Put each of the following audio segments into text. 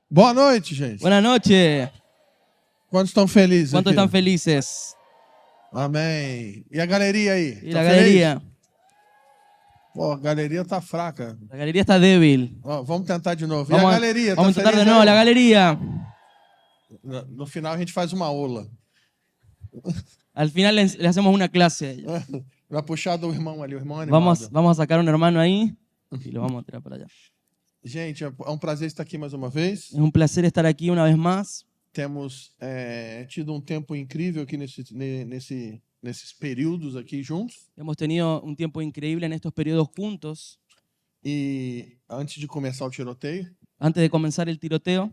Boa noite, gente. Buenas noches. Quantos estão felizes ¿Cuántos aqui? están felices? Amém. E a galeria aí? Y Tá la feliz? galería. Pô, a galeria tá fraca. La galería está débil. Ó, vamos tentar de novo. E a Vamos galeria? vamos a Tá intentar de feliz nuevo aí? la galería. No final a gente faz uma aula. Al final le hacemos una clase a ellos. Vai puxar do irmão ali, o irmão animado. Vamos a sacar un hermano ahí y lo vamos a tirar para allá. Gente, é um prazer estar aqui mais uma vez. Es un placer estar aquí una vez más. Temos tido tempo incrível aqui nesses períodos aqui juntos. Hemos tenido un tiempo increíble en estos periodos juntos. E antes de começar o tiroteio, Antes de comenzar el tiroteo,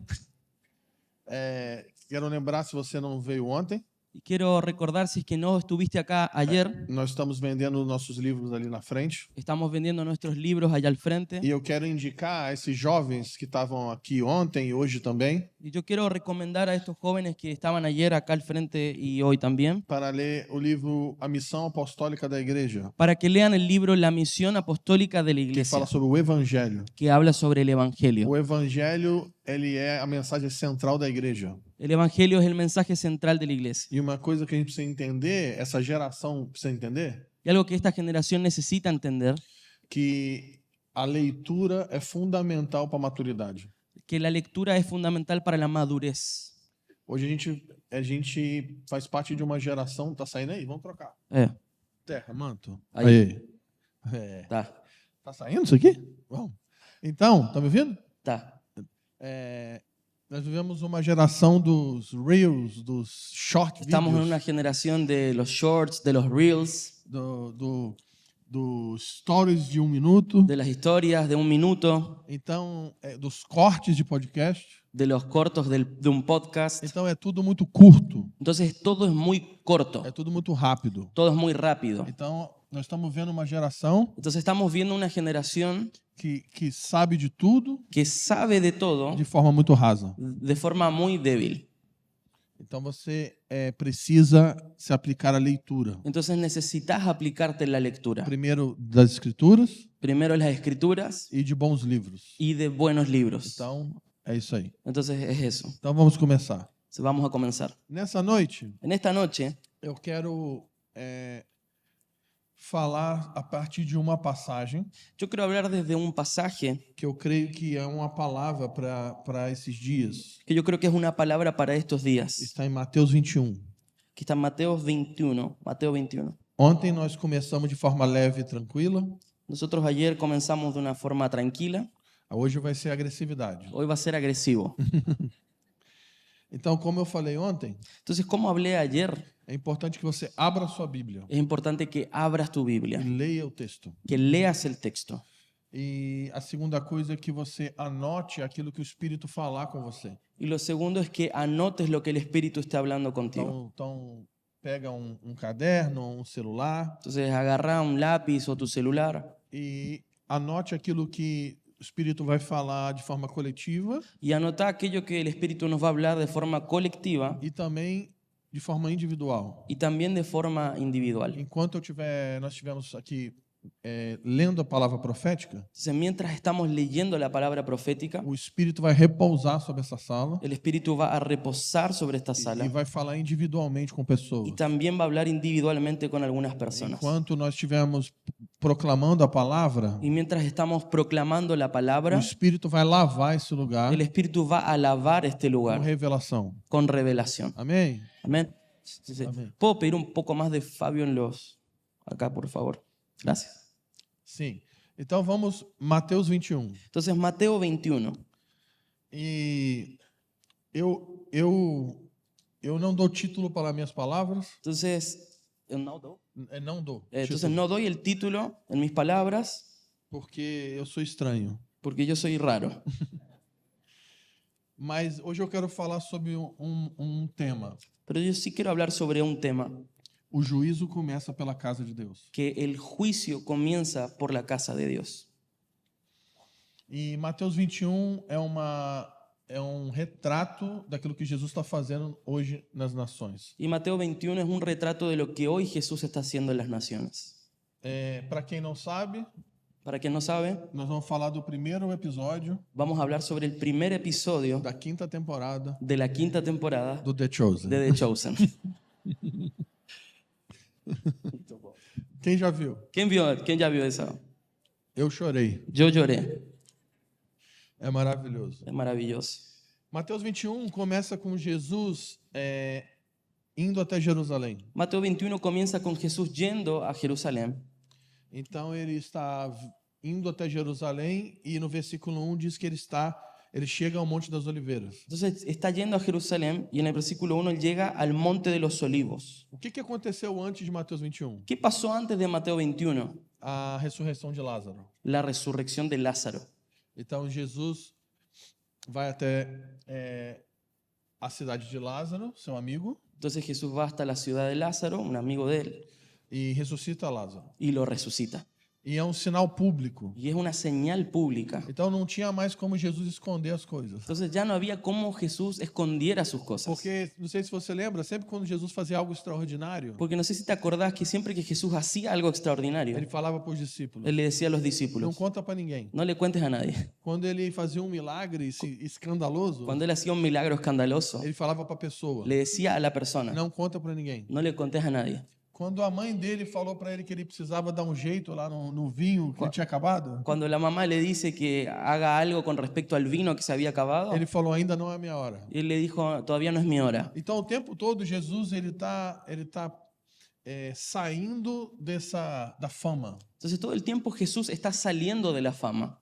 quero lembrar, se você não veio ontem, y quiero recordar, si es que no estuviste acá ayer, nós estamos vendendo nossos livros ali na frente. estamos vendiendo nuestros libros allá al frente. E eu quero indicar a esses jovens que estavam aqui ontem e hoje também, Y yo quiero recomendar a estos jóvenes que estaban ayer acá al frente y hoy también, para ler o livro A Missão Apostólica da Igreja, para que lean el libro La Misión Apostólica de la que Iglesia, fala sobre o Evangelho. que habla sobre el Evangelio. O Evangelho, ele é a mensagem central da igreja. El Evangelio es el mensaje central de la Iglesia. E uma coisa que a gente precisa entender, essa geração precisa entender, Y algo que esta generación necesita entender, que a leitura é fundamental para a maturidade. que la lectura es fundamental para la madurez. Hoje a gente faz parte de uma geração, tá saindo aí? Vamos trocar. Terra, manto. Aí. É. Tá, Tá saindo isso aqui? Vamos. Então, tá me ouvindo? tá. Nós vivemos uma geração dos reels, dos short Estamos en videos, una generación de los shorts, de los reels, dos stories de 1 minuto, de las historias de 1 minuto, então dos cortes de podcast. de los cortos de un podcast. Então é tudo muito curto, Entonces todo es muy corto, é tudo muito rápido. todo es muy rápido. Então nós estamos vendo uma geração Entonces estamos viendo una generación que sabe de tudo que sabe de todo de forma muito rasa. de forma muy débil. Então você precisa se aplicar à leitura. Entonces necesitas aplicarte en la lectura. Primeiro das escrituras Primero las escrituras e de bons livros. y de buenos libros. Então é isso aí. Entonces es eso. Então vamos começar. Vamos a comenzar. Nessa noite En esta noche eu quero falar a partir de uma passagem yo quiero hablar desde un pasaje que eu creio que é uma palavra para esses dias. que yo creo que es una palabra para estos días, Está em Mateus 21. que está en Mateo 21. Mateo 21. Ontem nós começamos de forma leve e tranquila. Nosotros ayer comenzamos de una forma tranquila, Hoje vai ser agressividade. hoy va a ser agresivo. Então, como eu falei ontem, Entonces, como hablé ayer, é importante que você abra a sua Bíblia es importante que abras tu e Biblia, leia o texto. que leas el texto. E a segunda coisa é que você anote aquilo que o Espírito falar com você. Y lo segundo es que anotes lo que el Espíritu está hablando contigo. Então pega um caderno, um celular Entonces, agarra un lápiz o tu celular e anote aquilo que o Espírito vai falar de forma coletiva y anota aquello que el Espíritu nos va a hablar de forma colectiva e também de forma individual. y también de forma individual. Enquanto nós estivermos aqui lendo a palavra profética, Entonces, mientras estamos leyendo la palabra profética, o Espírito vai repousar sobre essa sala el Espíritu va a reposar sobre esta e sala vai falar individualmente com y pessoas. también va a hablar individualmente con algunas personas. Enquanto nós estivermos proclamando a palavra, Y mientras estamos proclamando la o palabra, Espírito vai lavar esse lugar el Espíritu va a lavar este com lugar revelação. con revelación. Amém? Amén. Sí, sí. Amén. ¿Puedo pedir un poco más de Fabio en los... acá, por favor? Gracias. Sim. Então vamos, Mateus 21. Entonces, Mateo 21. E eu não dou título para minhas palavras. Entonces, no doy. Não dou. Entonces título, no doy el título en mis palabras porque eu sou estranho. porque yo soy raro. Mas hoje eu quero falar sobre tema. Pero yo sí quiero hablar sobre un tema, O juízo começa pela casa de Deus. que el juicio comienza por la casa de Dios. E Mateus 21 é um retrato daquilo que Jesus está fazendo hoje nas nações. Y Mateo 21 es un retrato de lo que hoy Jesús está haciendo en las naciones. Para quem não sabe, Para quien no sabe, nós vamos falar do primeiro episódio vamos a hablar sobre el primer episodio da quinta temporada de la quinta temporada do The Chosen. de The Chosen. Quem já viu? ¿Quién ya vio esa? Eu chorei. Yo lloré. É maravilhoso. Es maravilloso. Mateus 21 começa com Jesus indo até Jerusalém. Mateo 21 comienza con Jesús yendo a Jerusalén. Então ele está indo até Jerusalém e no versículo 1 diz que ele chega ao Monte das Oliveiras. Entonces está yendo a Jerusalén y en el versículo 1 él llega al Monte de los Olivos. O que aconteceu antes de Mateus 21? ¿Qué pasó antes de Mateo 21? A ressurreição de Lázaro. La resurrección de Lázaro. Então Jesus vai até a cidade de Lázaro, seu amigo, Entonces Jesús va hasta la ciudad de Lázaro, un amigo de él, e ressuscita Lázaro. y lo resucita. E é um sinal público. Y es una señal pública. Então não tinha mais como Jesus esconder as coisas. Entonces ya no había cómo Jesús escondiera sus cosas. Porque, não sei se você lembra, sempre quando Jesus fazia algo extraordinário, Porque no sé si te acordás que siempre que Jesús hacía algo extraordinario, ele falava para os discípulos, él le decía a los não discípulos, conta para ninguém. no le cuentes a nadie. Quando ele fazia um milagre escandaloso, Cuando él hacía un milagro escandaloso, ele falava para a pessoa, le decía a la persona, não conta para ninguém. no le contes a nadie. Quando a mãe dele falou para ele que ele precisava dar um jeito lá no vinho que ele tinha acabado, Cuando la mamá le dice que haga algo con respecto al vino que se había acabado, ele falou, ainda não é a minha hora. él le dijo, todavía no es mi hora. Então, o tempo todo, Jesus ele tá saindo da fama. Entonces todo el tiempo Jesús está saliendo de la fama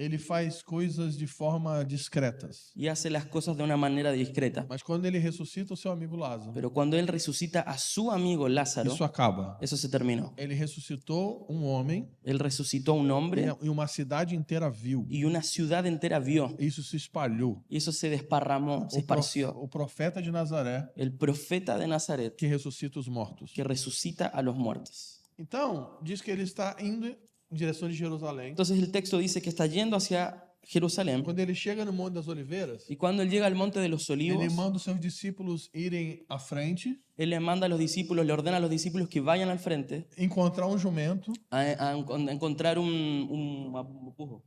Ele faz coisas de forma discretas. y hace las cosas de una manera discreta. Mas quando ele ressuscita o seu amigo Lázaro, Pero cuando él resucita a su amigo Lázaro, isso acaba. eso se terminó. Ele ressuscitou um homem Él resucitó a un hombre e uma cidade inteira viu. y una ciudad entera vio. Isso se espalhou. Y eso se desparramó, se esparció. O profeta de Nazaré El profeta de Nazaret que ressuscita os mortos. que resucita a los muertos. Então, diz que ele está indo em direção de Jerusalém. Entonces el texto dice que está yendo hacia Jerusalén. Quando ele chega no Monte das Oliveiras, Y cuando él llega al monte de los olivos, ele manda os seus discípulos irem à frente, él le manda a los discípulos, le ordena a los discípulos que vayan al frente encontrar um jumento, a encontrar un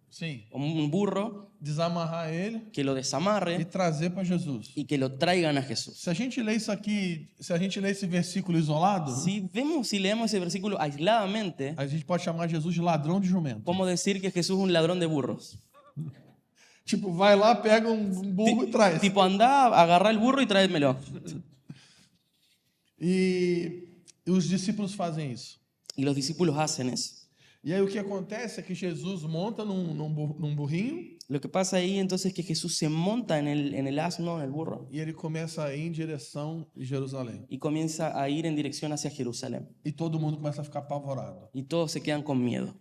sim, burro, desamarrar ele que lo e desamarre trazer para Jesus. y que lo traigan a Jesús. Se a gente lê isso aqui, se a gente lê esse versículo isolado, Si leemos ese versículo aisladamente, a gente pode chamar Jesus de ladrão de jumento. podemos decir que Jesús es un ladrón de burros. Tipo, vai lá, pega um burro e traz. Tipo, anda, agarra el burro y tráemelo. E os discípulos fazem isso. Y los discípulos hacen eso. E aí o que acontece é que Jesus monta num burrinho Lo que pasa ahí entonces es que Jesús se monta en el asno, en el burro, e ele começa a ir em direção de Jerusalém. y comienza a ir en dirección hacia Jerusalén. E todo mundo começa a ficar apavorado. Y todos se quedan con miedo.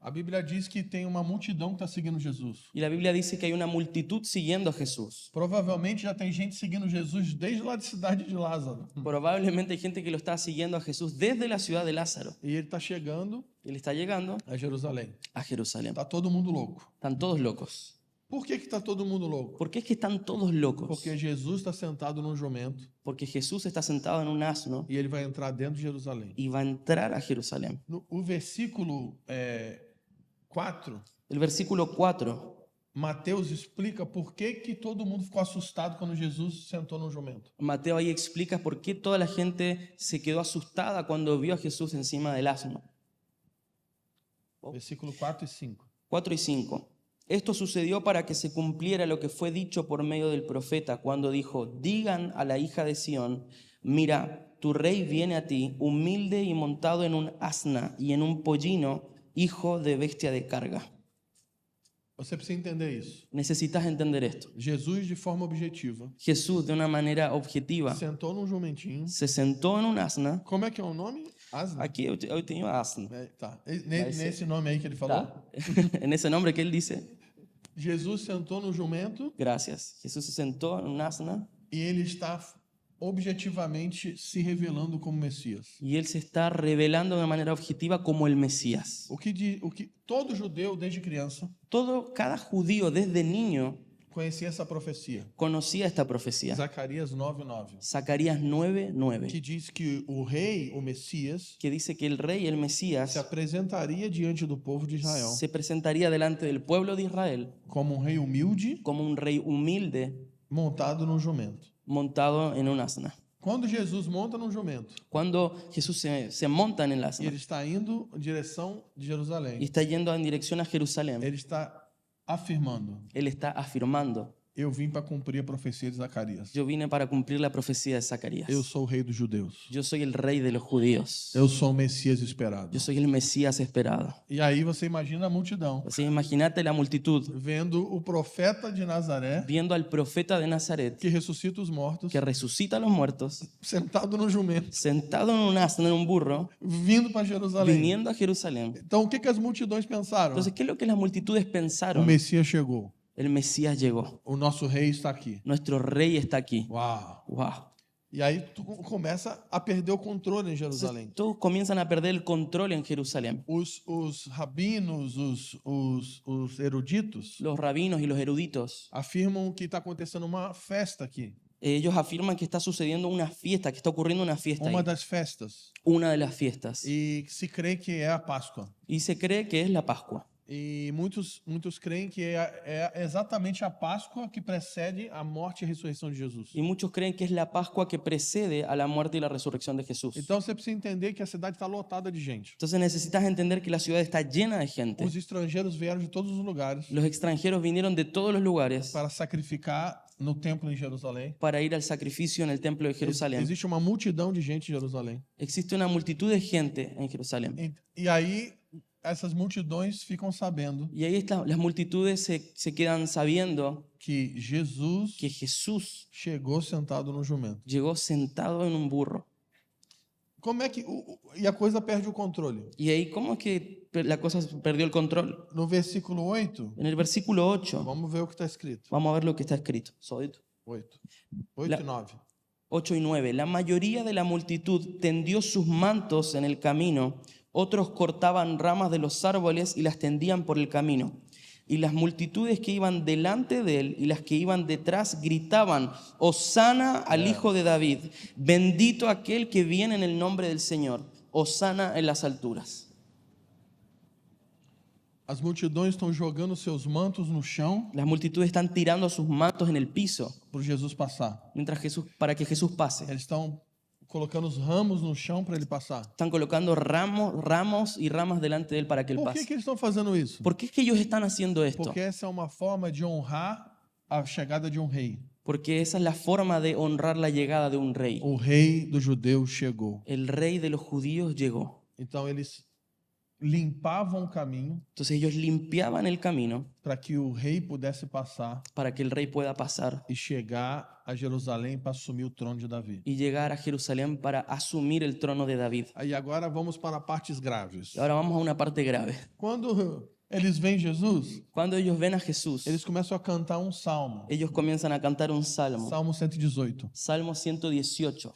A Bíblia diz que tem uma multidão que está seguindo Jesus. Y la Biblia dice que hay una multitud siguiendo a Jesús. Provavelmente já tem gente seguindo Jesus desde lá da cidade de Lázaro. Probablemente hay gente que lo está siguiendo a Jesús desde la ciudad de Lázaro. E ele está chegando Él está llegando a Jerusalém. a Jerusalén. Está todo mundo louco. Están todos locos. Por que está todo mundo louco? ¿Por qué es que están todos locos? Porque Jesus está sentado num jumento Porque Jesús está sentado en un asno e ele vai entrar dentro de Jerusalém. y va a entrar a Jerusalén. O versículo 4, El versículo 4, Mateus explica por que todo mundo ficou assustado quando Jesus sentou no jumento. Mateo ahí explica por qué toda la gente se quedó asustada cuando vio a Jesús encima del asno. Versículo 4 e 5. 4 y 5. Esto sucedió para que se cumpliera lo que fue dicho por medio del profeta cuando dijo: digan a la hija de Sión, mira, tu rey viene a ti, humilde y montado en un asna y en un pollino, hijo de bestia de carga. Você precisa entender isso. Necesitas entender esto. Jesus, de forma objetiva, Jesús, de una manera objetiva, sentou num jumentinho. se sentó en un asna. Como é que é o nome? Asna? Aquí yo tengo asna. Tá. Vai ser. Nesse nome aí que ele falou. Tá. En ese nombre que él dice, Jesus sentou no jumento gracias. Jesús se sentó en un asna e ele está objetivamente se revelando como Messias. y él se está revelando de una manera objetiva como el Mesías. O que todo judeu, desde criança, Cada judío desde niño conhecia essa profecia. conocía esta profecía. Zacarias 9:9. Zacarías 9:9, Que diz que o rei, o Messias, que dice que el rey, el se Mesías, apresentaria diante do povo de Israel se presentaría delante del pueblo de Israel como rei humilde, como un rey humilde montado num jumento. montado en un asna. Quando Jesus monta num jumento Cuando Jesús se monta en el e asna ele está indo em direção de y Jerusalém, está yendo en dirección a Jerusalén, ele está afirmando: él está afirmando: eu vim para cumprir a profecia de Zacarias. yo vine para cumplir la profecía de Zacarías. Eu sou o rei dos judeus. Yo soy el rey de los judíos. Eu sou o Messias esperado. Yo soy el Mesías esperado. E aí você imagina a multidão Así imagínate la multitud vendo o profeta de Nazaré viendo al profeta de Nazaret que ressuscita os mortos, que resucita a los muertos, sentado no jumento, sentado en un asno, en un burro, vindo para Jerusalém. viniendo a Jerusalén. Então, o que as multidões pensaram? Entonces, ¿qué es lo que las multitudes O pensaron? Messias chegou. El Mesías llegó. O nosso rei está aqui. Nuestro rey está aquí. Uau! Wow. E aí tu começa a perder o controle em Entonces, Jerusalém. todos comienzan a perder el control en Jerusalén. Os rabinos, os eruditos, Los rabinos y los eruditos, afirmam que está acontecendo uma festa aqui. ellos afirman que está sucediendo una fiesta, que está ocurriendo una fiesta Uma ahí. das festas. Una de las fiestas. E se crê que é a Páscoa. Y se cree que es la Pascua. E muitos creem que é exatamente a Páscoa que precede a morte e a ressurreição de Jesus. Y muchos creen que es la Pascua que precede a la muerte y la resurrección de Jesús. Então você precisa entender que a cidade está lotada de gente. Entonces necesitas entender que la ciudad está llena de gente. Os estrangeiros vieram de todos os lugares Los extranjeros vinieron de todos los lugares para sacrificar no templo em Jerusalém. para ir al sacrificio en el templo de Jerusalén. Existe uma multidão de gente em Jerusalém. Existe una multitud de gente en Jerusalén. E aí essas multidões ficam sabendo Y ahí las multitudes se quedan sabiendo que Jesus que Jesús chegou sentado no jumento. llegó sentado en un burro. Como é que e a coisa perde o controle? Y ahí, ¿cómo es que la cosa perdió el control? No versículo 8, En el versículo 8, vamos ver o que está escrito. vamos a ver lo que está escrito. 8 La- e 9. 8 y 9. La mayoría de la multitud tendió sus mantos en el camino, otros cortaban ramas de los árboles y las tendían por el camino. Y las multitudes que iban delante de él y las que iban detrás gritaban: Hosana al Hijo de David, bendito aquel que viene en el nombre del Señor, Hosana en las alturas. As multidões estão jogando seus mantos no chão Las multitudes están tirando sus mantos en el piso para Jesus passar. para que Jesús pase. Eles estão colocando os ramos no chão para ele passar. Están colocando ramos y ramas delante de él para que él Por que pase. que eles estão fazendo isso? ¿Por qué es que ellos están haciendo esto? Porque essa é uma forma de honrar a chegada de um rei. Porque esa es la forma de honrar la llegada de un rey. O rei dos judeus chegou. El rey de los judíos llegó. Então eles limpavam o caminho Entonces ellos limpiaban el camino para que o rei pudesse passar para que el rey pueda pasar e chegar a Jerusalém para assumir o trono de Davi. y llegar a Jerusalén para asumir el trono de David. Aí agora vamos para partes graves. Ahora vamos a una parte grave. Quando eles veem Jesus, Cuando ellos ven a Jesús, eles começam a cantar um salmo. ellos comienzan a cantar un salmo. Salmo 118. Salmo 118.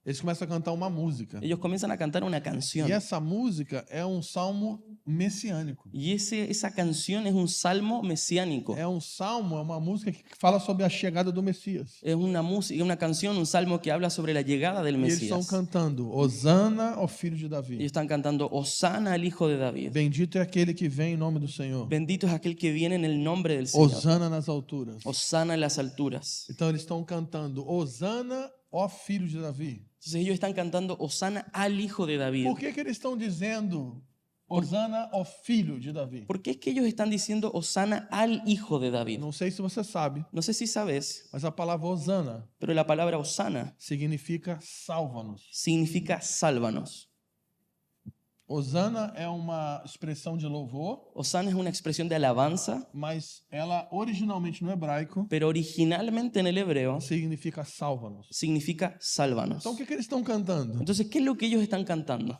Eles começam a cantar uma música. Ellos comienzan a cantar una canción. E essa música é um salmo messiânico. Y esa canción es un salmo mesiánico. É um salmo, é uma música que fala sobre a chegada do Messias. Es una música, una canción, un salmo que habla sobre la llegada del E eles estão Mesías. cantando: Hosana ao filho de Ellos Davi. están cantando: Hosana al Hijo de David. Bendito é aquele que vem em nome do Senhor. Bendito es aquel que viene en el nombre del Señor. Hosana nas alturas. Hosana en las alturas. Então eles estão cantando: Hosana ó filho de Davi. Entonces ellos están cantando: Hosana al Hijo de David. Por que eles estão dizendo Hosana ó filho de Davi? ¿Por qué es que ellos están diciendo Hosana al Hijo de David? Não sei se você sabe, No sé si sabes, mas a palavra Hosana pero la palabra Hosana significa salva-nos. significa sálvanos. Hosana é uma expressão de louvor, Hosana es una expresión de alabanza, mas ela originalmente no hebraico pero originalmente en el hebreo significa salva-nos. significa sálvanos. Então o que eles estão cantando? Entonces, ¿qué es lo que ellos están cantando?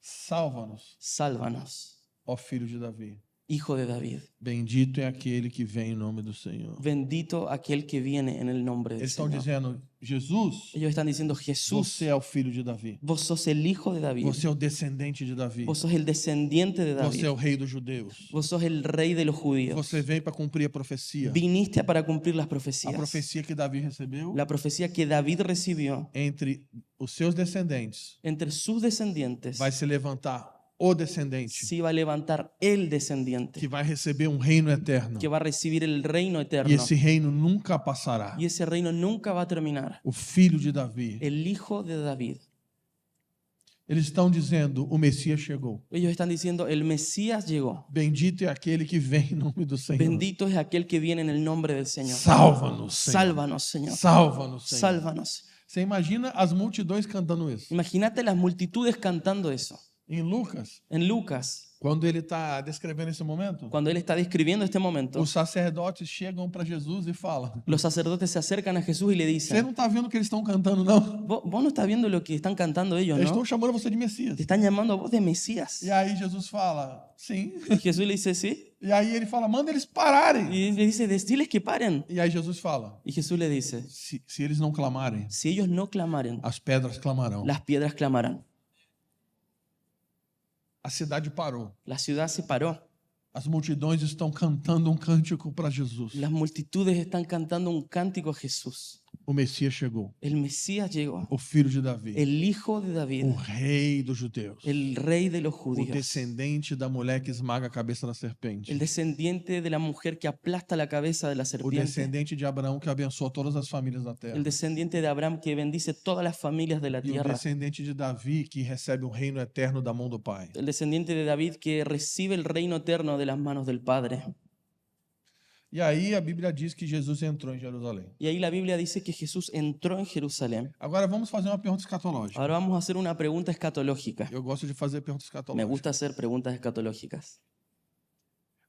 Salva-nos, Sálvanos, ó filho de Davi. Hijo de David. Bendito é aquele que vem em nome do Senhor. Bendito aquel que viene en el nombre del Eles estão Señor. dizendo, Jesus, Ellos están diciendo, Jesús, você é o filho de Davi. vos sos el hijo de David. Você é o descendente de Davi. Vos sos el descendiente de Você David. é o rei dos judeus. Vos sos el rey de los judíos. Você veio para cumprir a profecia. Viniste para cumplir las A profecías. profecia que Davi recebeu La profecía que David recibió. entre os seus descendentes. Entre sus descendientes Vai se levantar o descendente se iba a levantar el descendiente que vai receber um reino eterno. que va a recibir el reino E eterno. esse reino nunca passará. Y ese reino nunca va a terminar. O filho de Davi. El hijo de David. Eles estão dizendo, o Messias chegou. Ellos están diciendo, el Mesías llegó. Bendito é aquele que vem em nome do Senhor. Bendito es aquel que viene en el nombre del Señor. Salva-nos, Senhor. Sálvanos, Señor. Salva-nos, Senhor. Sálvanos. Você imagina as multidões cantando isso. Imagínate las multitudes cantando eso. Em Lucas, En Lucas, quando ele está descrevendo esse momento, cuando él está describiendo este momento, os sacerdotes chegam para Jesus e falam: los sacerdotes se acercan a Jesús y le Você dicen, não está vendo o que eles estão cantando, não? vos no estás viendo lo que están cantando ellos, Eles ¿no? estão chamando você de Messias. Te están llamando a vos de Mesías. E aí Jesus fala, sim. Y Jesús le dice, sí. E aí ele fala, manda eles pararem. Y le dice, decirles que paren. E aí Jesus fala, Y Jesús le dice, se eles não clamarem, si ellos no clamaren, as pedras clamarão. las piedras clamarán. A cidade parou. La ciudad se paró. As multidões estão cantando um cântico para Jesus. Las multitudes están cantando un cántico a Jesús. O Messias chegou. El Mesías llegó. O filho de Davi. El hijo de David. O rei dos judeus. El rey de los O judíos. descendente da mulher que esmaga a cabeça da serpente. El descendiente de la mujer que aplasta la cabeza de la O serpiente. descendente de Abraão que abençoou todas as famílias da terra. El descendiente de Abraham que bendice todas las familias de la E o tierra. descendente de Davi que recebe o reino eterno da mão do Pai. El descendiente de David que recibe el reino eterno de las manos del Padre. E aí a Bíblia diz que Jesus entrou em Jerusalém. Y ahí la Biblia dice que Jesús entró en Jerusalén. Agora vamos fazer uma pergunta escatológica. Ahora vamos a hacer una pregunta escatológica. Eu gosto de fazer perguntas Me escatológicas. gusta hacer preguntas escatológicas.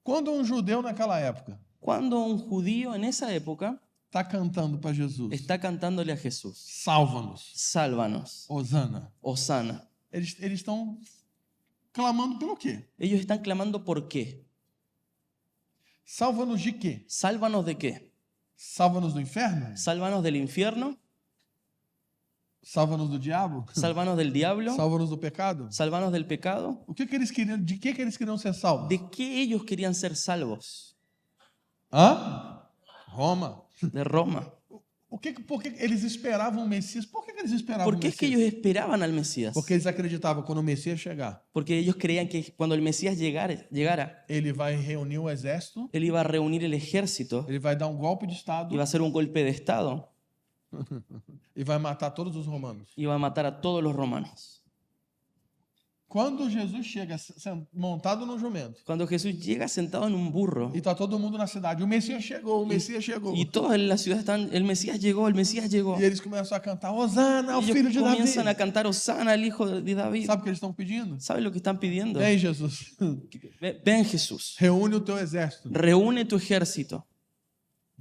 Quando um judeu naquela época Cuando un judío en esa época está cantando para Jesus, está cantándole a Jesús, salva-nos, sálvanos, Hosana, Hosana, eles estão clamando pelo quê? ellos están clamando ¿por qué? Salva-nos de quê? ¿Sálvanos de qué? Salva-nos do inferno? ¿Sálvanos del infierno? Salva-nos do diabo? ¿Sálvanos del diablo? Salva-nos do pecado? ¿Sálvanos del pecado? O que eles queriam? De que eles queriam ser salvos? ¿De qué ellos querían ser salvos? Hã? Roma. De Roma. Por que eles esperavam o Messias? Por que eles esperavam ¿Por o qué es que Messias? ellos esperaban al Mesías? Porque eles acreditavam que quando o Messias chegar, Porque ellos creían que cuando el Mesías llegara, ele vai reunir o exército, él iba a reunir el ejército, ele vai dar um golpe de estado iba a hacer un golpe de estado, e vai matar todos os romanos. iba a matar a todos los romanos. Quando Jesus chega montado no jumento Cuando Jesús llega sentado en un burro e tá todo mundo na cidade, o Messias chegou, o Messias chegou. y todos en la ciudad están, el Mesías llegó, el Mesías llegó. E eles começam a cantar, Hosana ao Ellos filho de Davi. comienzan a cantar Hosana al hijo de David. Sabe o que eles estão pedindo? ¿Sabes lo que están pidiendo? Vem, Jesus, Ven Jesús, reúne o teu exército. reúne tu ejército.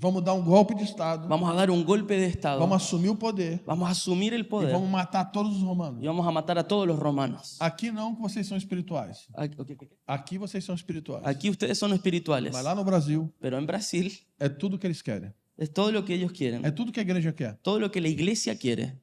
Vamos dar um golpe de estado. Vamos a dar un golpe de estado. Vamos assumir o poder. Vamos a asumir el E poder vamos matar todos os romanos. y vamos a matar a todos los romanos. Aqui não, que vocês são espirituais. Aqui vocês são espirituais. Aquí ustedes son espirituales, Mas lá no Brasil, pero en Brasil é tudo que eles querem. es todo lo que ellos quieren, É tudo que a igreja quer. todo lo que la iglesia quiere.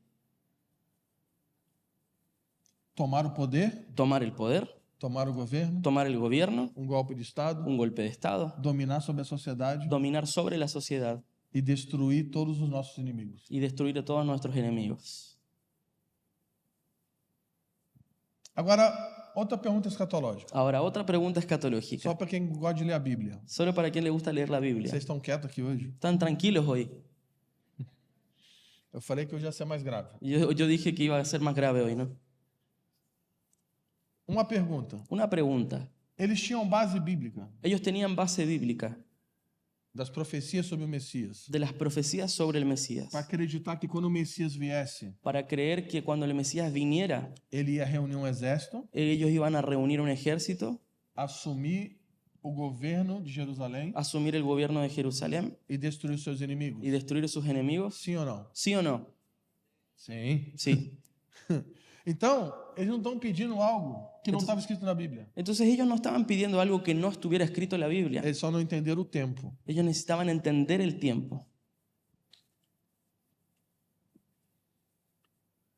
Tomar o poder, Tomar el poder, tomar o governo, tomar el gobierno, um golpe de estado, un golpe de estado, dominar sobre a sociedade dominar sobre la sociedad e destruir todos os nossos inimigos. y destruir a todos nuestros enemigos. Agora, outra pergunta escatológica. Ahora, otra pregunta escatológica, Só para quem gosta de ler a Bíblia. solo para quien le gusta leer la Biblia. Vocês estão quietos aqui hoje? ¿Están tranquilos hoy? Eu falei que hoje ia ser mais grave. Yo dije que iba a ser más grave hoy, ¿no? Uma pergunta. Una pregunta. Eles tinham base bíblica Ellos tenían base bíblica das profecias sobre o Messias de las profecías sobre el Mesías para acreditar que quando o Messias viesse, para creer que cuando el Mesías viniera, ele ia reunir um exército, ellos iban a reunir un ejército, assumir o governo de Jerusalém asumir el gobierno de Jerusalén e destruir seus inimigos. y destruir a sus enemigos. Sim ou não? ¿Sí o no? Sim. Sí. Então, eles não estão pedindo algo que não estava escrito na Bíblia. Entonces ellos no estaban pidiendo algo que no estuviera escrito en la Biblia. Eles só não entenderam o tempo. Ellos necesitaban entender el tiempo.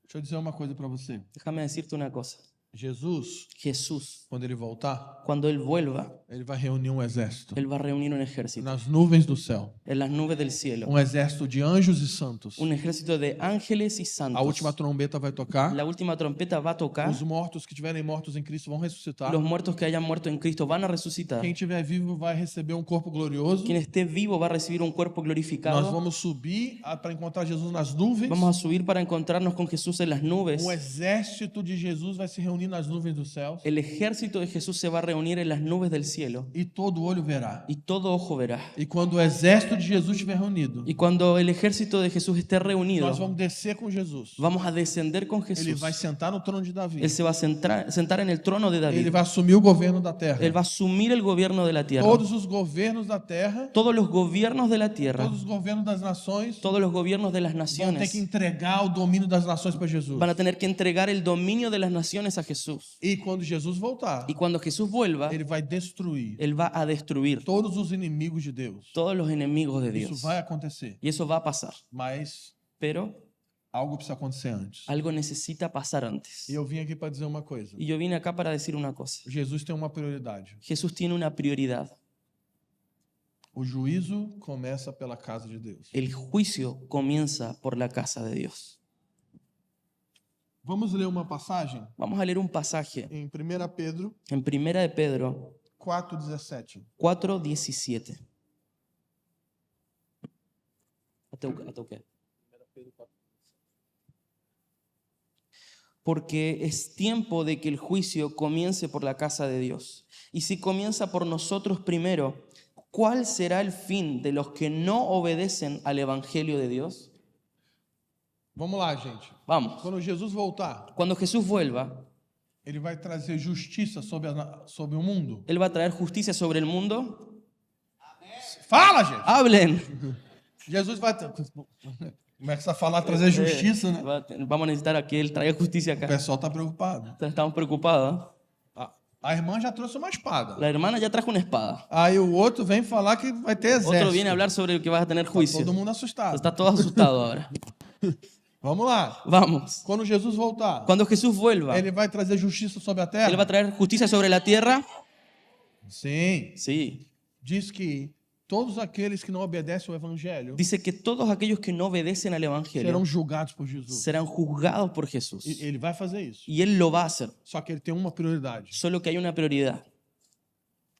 Deixa eu dizer uma coisa para você. Déjame decirte una cosa. Jesus, Jesús, quando ele voltar, cuando Él vuelva, ele vai reunir um exército Él va a reunir un ejército nas nuvens do céu. en las nubes del cielo. Um exército de anjos e santos. Un ejército de ángeles y A santos. última trombeta vai tocar. La última trompeta va a tocar. Os mortos que estiverem mortos em Cristo vão ressuscitar. Los muertos que hayan muerto en Cristo van a resucitar. Quem estiver vivo vai receber um corpo glorioso. Quien esté vivo va a recibir un cuerpo Nós glorificado. vamos subir para encontrar Jesus nas nuvens. Vamos a subir para encontrarnos con Jesús en las nubes. Um exército de Jesus vai se reunir nas nuvens dos céus. El ejército de Jesús se va a reunir en las nubes del cielo E todo olho verá. y todo ojo verá. E quando o exército de Jesus estiver reunido, Y cuando el ejército de Jesús esté reunido, nós vamos descer com Jesus. vamos a descender con Ele Jesús. vai sentar no trono de Davi. Él se va a sentar en el trono de Ele David. vai assumir o governo da terra. Él va a asumir el gobierno de la tierra. Todos os governos da terra, Todos los gobiernos de la tierra, todos os governos das nações todos los gobiernos de las vão ter que naciones entregar o domínio das nações para Jesus. van a tener que entregar el dominio de las naciones a Jesús. E quando Jesus voltar, Y cuando Jesús vuelva, ele vai destruir Él va a destruir todos os inimigos de Deus. todos los enemigos de Isso Dios. vai acontecer, Y eso va a pasar. mas Pero algo precisa acontecer antes. algo necesita pasar antes. E eu vim aqui para dizer uma coisa. Y yo vine acá para decir una cosa. Jesus tem uma prioridade. Jesús tiene una prioridad. O juízo começa pela casa de Deus. El juicio comienza por la casa de Dios. Vamos ler uma passagem Vamos a leer un pasaje em 1 Pedro en Primera de Pedro 4:17. 4:17. Até o quê? Porque es tiempo de que el juicio comience por la casa de Dios. Y si comienza por nosotros primero, ¿cuál será el fin de los que no obedecen al Evangelio de Dios? Vamos lá, gente. Vamos. Quando Jesus voltar, Cuando Jesús vuelva, ele vai trazer justiça sobre o mundo. Él va a traer justicia sobre el mundo. Fala, gente! Hablen. Jesus vai começa a falar, trazer justiça, né? Vamos a necesitar a que Él traiga justicia O acá. pessoal está preocupado. Estamos preocupados. A irmã já trouxe uma espada. La hermana ya trajo una espada. Aí o outro vem falar que vai ter exército. Otro viene a hablar sobre que vas a tener juicio. Todo mundo assustado. Está todo asustado ahora. Vamos lá. Vamos. Quando Jesus voltar, Cuando Jesús vuelva, ele vai trazer justiça sobre a Él va a terra? traer justicia sobre la tierra. Sim. Sí. Diz que todos aqueles que não obedecem ao evangelho Dice que todos aquellos que no obedecen al Evangelio serão julgados por Jesus. serán juzgados por Jesús. E ele vai fazer isso. Y Él lo va a hacer. Só que ele tem uma prioridade. Solo que hay una prioridad.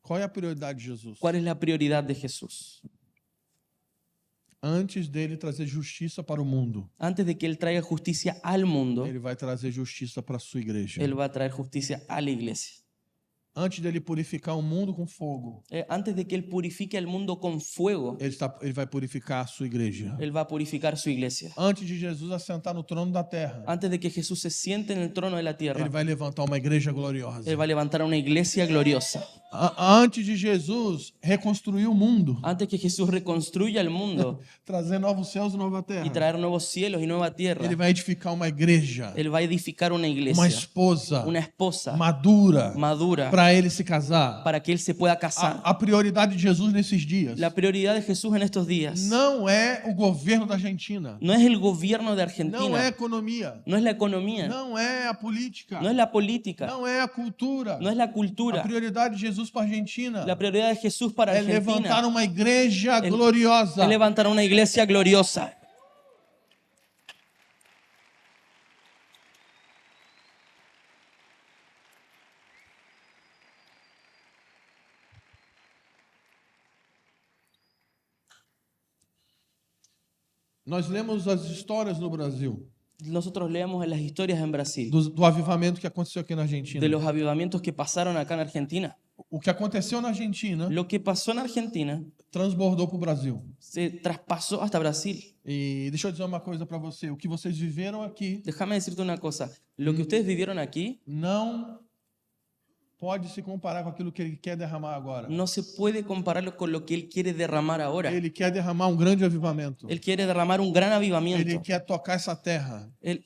Qual é a prioridade de Jesus? ¿Cuál es la prioridad de Jesús? Antes dele trazer justiça para o mundo, Antes de que Él traiga justicia al mundo, ele vai trazer justiça para a sua igreja. Él va a traer justicia a la iglesia. Antes dele purificar o mundo com fogo, Antes de que Él purifique al mundo con fuego, ele vai purificar a sua igreja. Él va a purificar su iglesia. Antes de Jesus assentar no trono da terra, Antes de que Jesús se siente en el trono de la ele tierra, vai levantar uma igreja gloriosa. Él va a levantar una iglesia gloriosa. Antes de Jesus reconstruir o mundo, Antes que Jesús reconstruya el mundo trazer novos céus e nova y terra, traer nuevos cielos y nueva tierra, ele vai edificar uma igreja, Él va a edificar una uma iglesia, esposa una esposa madura madura para ele se casar. para que Él se pueda casar. A prioridade de Jesus nesses dias La prioridad de Jesús en estos días não é o governo da Argentina, no es el gobierno de não é a Argentina, economia, no es la economía, não é a política, no es la política, não é a cultura. no es la A cultura. prioridade de Jesus para a Argentina La prioridad de Jesús para é levantar Argentina uma igreja es gloriosa. levantar una iglesia gloriosa. Nós lemos as histórias no Brasil Nosotros leemos en las historias en Brasil do avivamento que aconteceu aqui na Argentina. de los avivamientos que pasaron acá en Argentina. O que aconteceu na Argentina Lo que pasó en Argentina transbordou para o Brasil. se traspasó hasta Brasil. E deixa eu dizer uma coisa para você. O que vocês viveram aqui Déjame decirte una cosa. Lo que ustedes vivieron aquí não pode se comparar com aquilo que ele quer derramar agora. no se puede compararlo con lo que Él quiere derramar ahora. Ele quer derramar um grande avivamento. Él quiere derramar un gran Ele avivamiento. quer tocar essa terra. Él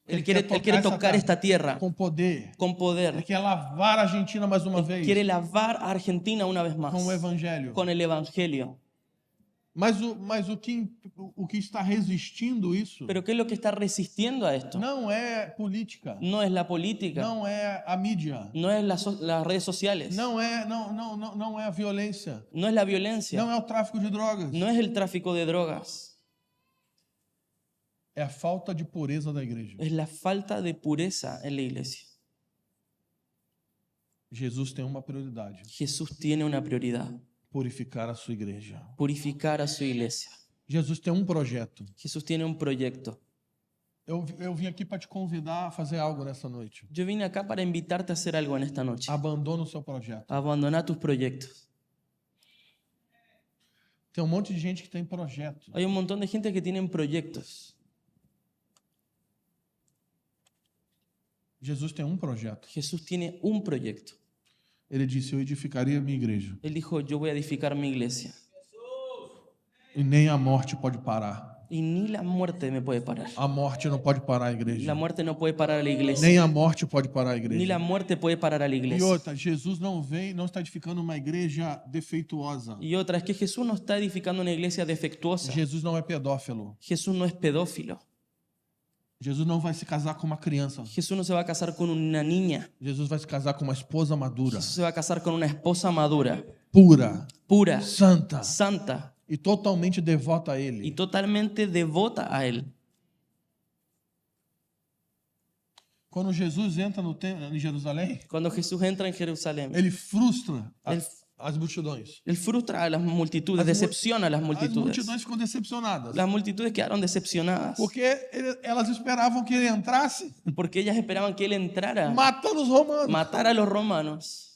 Él quer quiere essa tocar terra esta tierra com poder. con Ele poder. quer lavar a Argentina mais uma vez Quiere lavar a Argentina una vez más com o evangelho. con el evangelio. Mas o que está resistindo isso Pero ¿qué es lo que está resistiendo a esto? não é política, No es la política, não é a mídia, no es las redes sociales, não é a violência, no es la violencia, não é o tráfico de drogas. no es el tráfico de drogas, É a falta de pureza da igreja. es la falta de pureza en la iglesia. Jesus tem uma prioridade: Jesús tiene una prioridad, purificar a sua igreja. purificar a su iglesia. Jesus tem um projeto. Jesús tiene un proyecto. Eu vim aqui para te convidar a fazer algo nessa noite. Yo vine acá para invitarte a hacer algo en esta noche. Abandona o seu projeto. Abandona tus proyectos. Tem um monte de gente que tem projeto. Hay un montón de gente que tienen proyectos. Jesus tem um projeto. Jesús tiene un proyecto. Ele disse: eu edificaria a minha igreja. Él dijo, yo voy a edificar mi iglesia. E nem a morte pode parar. Y ni la muerte me puede parar. A morte não pode parar a igreja. La muerte no puede parar a la iglesia. Nem a morte pode parar a Ni igreja. la muerte puede parar a la E iglesia. outra, Jesus não está edificando uma igreja defeituosa. Y otra es que Jesús no está edificando una iglesia defectuosa. Jesus não é pedófilo. Jesús no es pedófilo. Jesus não vai se casar com uma criança. Jesús no se va a casar con una niña. Jesus vai se casar com uma esposa madura, Jesús se va a casar con una esposa madura, pura, pura, santa santa e totalmente devota a y Ele. totalmente devota a Él. Quando Jesus entra em Jerusalém, Cuando Jesús entra en Jerusalén, ele frustra Él- as multidões. Él frustra a las multitudes, decepciona a las As multitudes. multidões ficam decepcionadas. Las multitudes quedaron decepcionadas Porque elas esperavam que ele entrasse porque ellas esperaban que Él entrara, matando os romanos. matara a los romanos.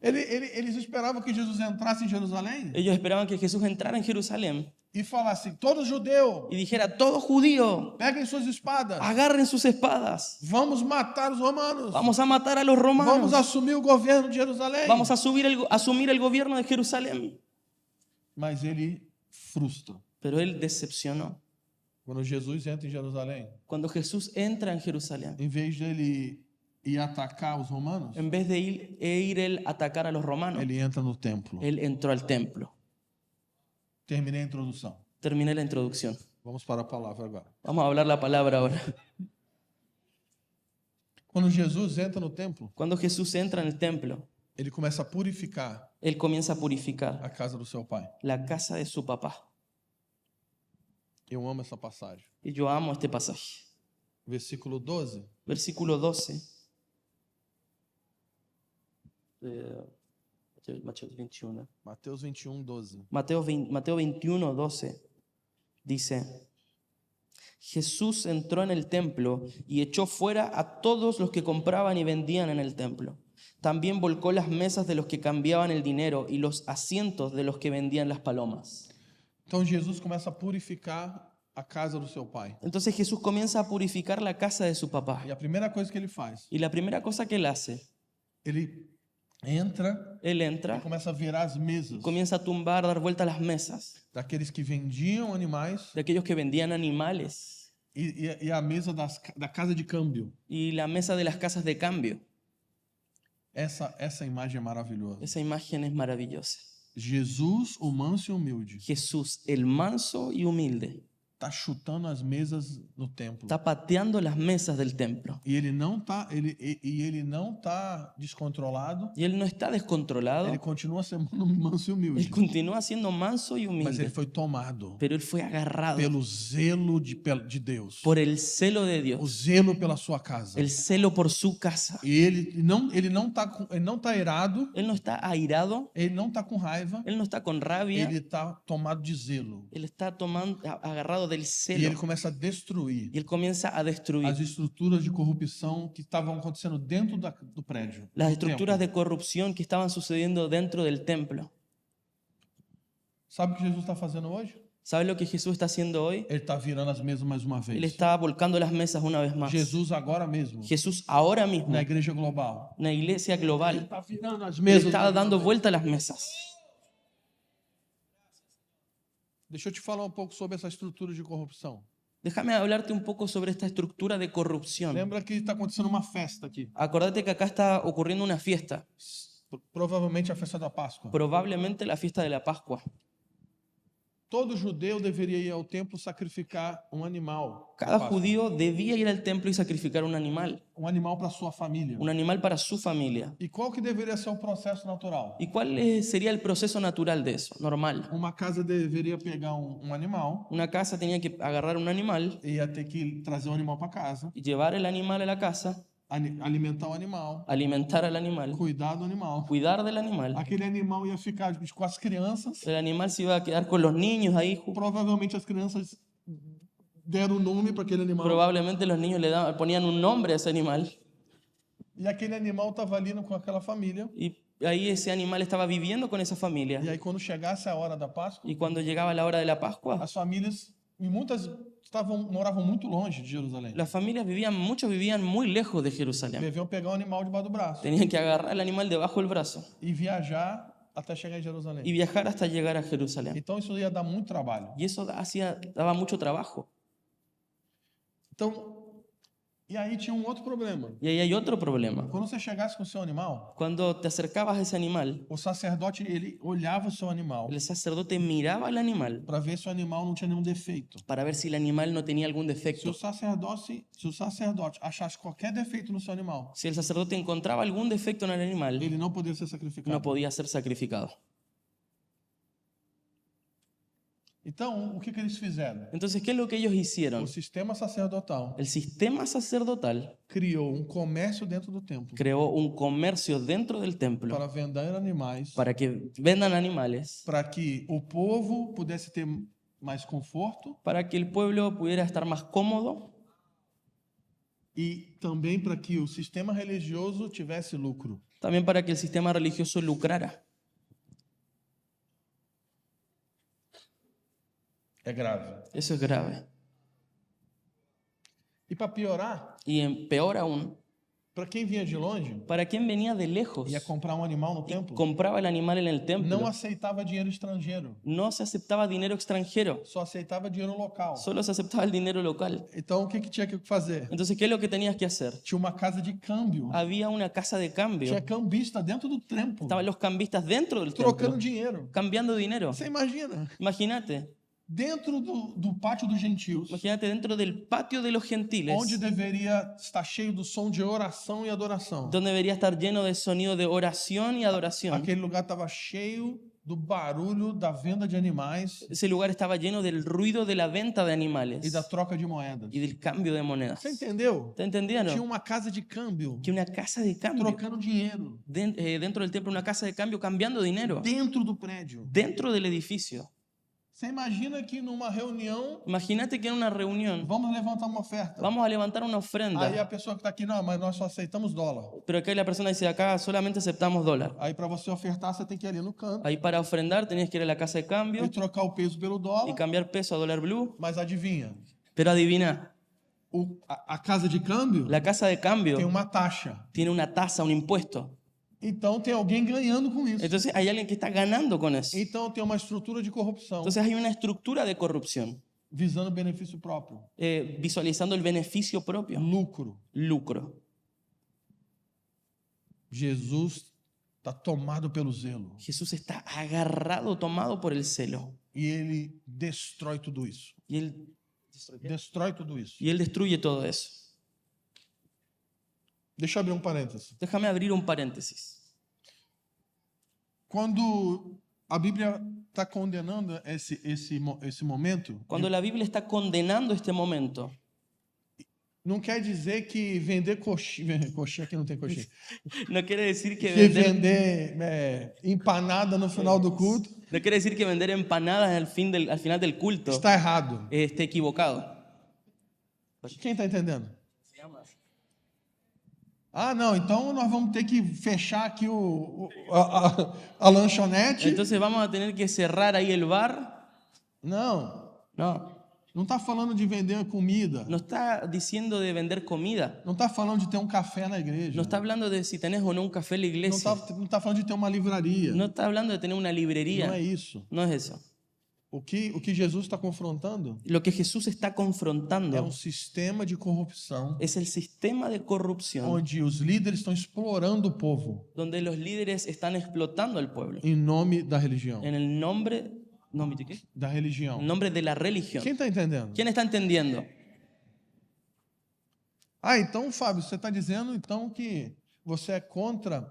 Eles esperavam que Jesus entrasse em Jerusalém Ellos esperaban que Jesús entrara en Jerusalén e falasse: todo judeu, y dijera, todo judío, peguem suas espadas, agarren sus espadas, vamos matar os romanos, vamos a matar a los vamos romanos, assumir o governo de Jerusalém. vamos a asumir el gobierno de Jerusalén. Mas ele frustra. Pero Él decepcionó. Quando Jesus entra em Jerusalém, Cuando Jesús entra en Jerusalén, em vez dele ir atacar os romanos, en vez de ir Él a atacar a los romanos, ele entra no templo. Él entró al templo. Terminei a introdução. Terminé la introducción. Vamos para a palavra agora. Vamos a hablar la palabra ahora. Quando Jesus entra no templo, Cuando Jesús entra en el templo, ele começa a purificar Él comienza a purificar a casa do seu pai. la casa de su papá. Eu amo essa passagem. Y yo amo este pasaje. Versículo 12. Versículo 12. Mateo 21. Mateus 21, 12. Mateo 21, 12 dice, Jesús entró en el templo y echó fuera a todos los que compraban y vendían en el templo. También volcó las mesas de los que cambiaban el dinero y los asientos de los que vendían las palomas. Então Jesus começa a purificar a casa do seu pai. Entonces Jesús comienza a purificar la casa de su papá. E a primeira coisa que ele faz, Y la primera cosa que él hace, ele entra él e entra, começa a virar as mesas comienza a tumbar, a dar vuelta a las mesas daqueles que vendiam animais de aquellos que vendían animales e a mesa da casa de câmbio. y la mesa de las casas de cambio. Essa imagem é maravilhosa. Esa imagen es maravillosa. Jesus, o manso e humilde, Jesús, el manso y humilde, está chutando as mesas no templo. está pateando las mesas del templo. E ele não tá descontrolado. Y él no está descontrolado, Ele continua sendo manso e humilde. él continúa siendo manso y Mas ele humilde, foi tomado pero él fue agarrado pelo zelo de Deus. por el celo de O Dios, zelo pela sua casa. el celo por su casa. E ele não tá irado, Él no está airado, ele não tá com raiva, él no está con rabia, ele tá tomado de zelo. él está agarrado del E ele celo começa a destruir y él comienza a destruir as estruturas de corrupção que estavam acontecendo dentro do prédio. las do estructuras templo. de corrupción que estaban sucediendo dentro del templo. Sabe o que Jesus está fazendo hoje? ¿Sabes lo que Jesús está haciendo hoy? Ele está virando as mesas mais uma Él vez. está volcando las mesas una vez más. Jesus agora mesmo, Jesús ahora mismo, na igreja global, una iglesia ele global, está virando as él mesas. está dando vuelta a las mesas. Deixa eu te falar um pouco sobre essa estrutura de corrupção. Déjame hablarte un poco sobre esta estructura de corrupción. Lembra que está acontecendo uma festa aqui. Acordate que acá está ocurriendo una fiesta, Provavelmente a festa da Páscoa. probablemente la fiesta de la Pascua. Todo judeu deveria ir ao templo sacrificar um animal. na Cada Páscoa. judío debía ir al templo y sacrificar un animal Para sua família. para su familia. E qual que deveria ser o processo natural? ¿Y cuál sería el proceso natural de eso? Normal. Uma casa deveria pegar um animal, Una casa tenía que agarrar un animal ia ter que trazer animal para casa, y llevar el animal a la casa, alimentar o animal, alimentar al animal, cuidar do animal. cuidar del animal. Aquele animal ia ficar com as crianças. El animal se iba a quedar con los niños ahí. Provavelmente as crianças deram nome para aquele animal. Probablemente los niños ponían un nombre a ese animal. E aquele animal estava ali com aquela família. Y ahí ese animal estaba viviendo con esa familia. E aí quando chegasse a hora da Páscoa, Y cuando llegaba la hora de la Pascua, as famílias, e muitas moravam muito longe de Jerusalém. las familias muchos vivían muy lejos de Jerusalén. Deviam pegar um animal debaixo do braço Tenían que agarrar el animal debajo del brazo e viajar até chegar em Jerusalém. y viajar hasta llegar a Jerusalén. Então isso ia dar muito trabalho. Y eso daba mucho trabajo. Então, e aí tinha um outro problema. Y ahí hay otro problema. Quando você chegasse com o seu animal, Cuando te acercabas a ese animal, o sacerdote ele olhava o seu animal el sacerdote miraba al animal para ver se o animal não tinha nenhum defeito. para ver si el animal no tenía algún Se defecto. o sacerdote achasse qualquer defeito no seu animal, Si el sacerdote encontraba algún defecto en el animal, ele não podia ser sacrificado. no podía ser sacrificado. Então, o que eles fizeram? Entonces, ¿qué es lo que ellos hicieron? O sistema sacerdotal El sistema sacerdotal criou um comércio dentro do templo creó un comercio dentro del templo para vender animais, para que vendan animales, para que o povo pudesse ter mais conforto para que el pueblo pudiera estar más cómodo e também para que o sistema religioso tivesse lucro. también para que el sistema religioso lucrara. É grave. Eso es grave. E para piorar, Y peor aún, para quem vinha de longe para quien venía de lejos ia comprar um animal no templo, compraba el animal en el não templo, aceitava dinheiro estrangeiro, no se aceptaba dinero extranjero, só aceitava dinheiro local. solo se aceptaba el dinero local. Então, o que tinha que fazer? Entonces, ¿qué es lo que tenías que hacer? Tinha uma casa de câmbio. Había una casa de cambio. Tinha cambista dentro do templo, Estaban los cambistas dentro del trocando templo, dinheiro. cambiando dinero. Você imagina? Imagínate, Dentro do pátio dos gentios, imagínate dentro del patio de los gentiles, onde deveria estar cheio do som de oração e adoração. donde debería estar lleno de sonido de oración y adoración. Aquele lugar estava cheio do barulho da venda de animais Ese lugar estaba lleno del ruido de la venta de animales e da troca de moedas. y del cambio de monedas. Você entendeu? ¿Te entendieron? Tinha uma casa de câmbio Que una casa de cambio, trocando dinheiro dentro del templo, una casa de cambio cambiando dinero, dentro do prédio. dentro del edificio. Você imagina que numa reunião Imagínate que en una reunión vamos levantar uma oferta. vamos a levantar una Aí ofrenda, a pessoa que está aqui, não, mas nós só aceitamos dólar. pero acá la persona dice, acá solamente aceptamos dólar. Aí para você ofertar, você tem que ir ali no canto Ahí para ofrendar tenías que ir a la casa de cambio e trocar o peso pelo y dólar. cambiar peso a dólar blue. Mas adivinha? Pero adivina, A casa de câmbio la casa de tem cambio uma taxa. tiene una tasa, un impuesto. Então tem alguém ganhando com isso. Entonces hay alguien que está ganando con eso. Então tem uma estrutura de corrupção Entonces hay una estructura de corrupción, visando benefício próprio, visualizando el beneficio propio, lucro. lucro. Jesus está tomado pelo zelo Jesús está agarrado, tomado por el celo. e ele destrói tudo isso. Y él Destrói tudo isso. destruye todo eso. Deixa eu abrir um parênteses. Déjame abrir un paréntesis. Quando a Bíblia está condenando esse momento, Cuando la Biblia está condenando este momento, não quer dizer que vender coxinha, coxinha aqui não tem coxinha, no quiere decir que que vender, vender empanada no final do culto no quiere decir que vender empanadas al final del culto está errado. esté equivocado. Quem está entendendo? Ah, não, então nós vamos ter que fechar aqui a lanchonete. Entonces vamos a tener que cerrar ahí el bar. Não, No, não está falando de vender comida. no está diciendo de vender comida. Não está falando de ter um café na igreja. No está hablando de si tenés o no un café en la Não iglesia. está falando de ter uma livraria. No está hablando de tener una librería. Não é isso. No es eso. O que Jesus está confrontando Lo que Jesús está é confrontando sistema de corrupção es el sistema de corrupción onde os líderes estão explorando o povo donde los líderes están explotando al pueblo em nome da religião. en el nombre, ¿nombre de qué? Da religião. En nombre de la religión. Quem está entendendo? ¿Quién está entendiendo? Ah, então, Fábio, você está dizendo então que você é contra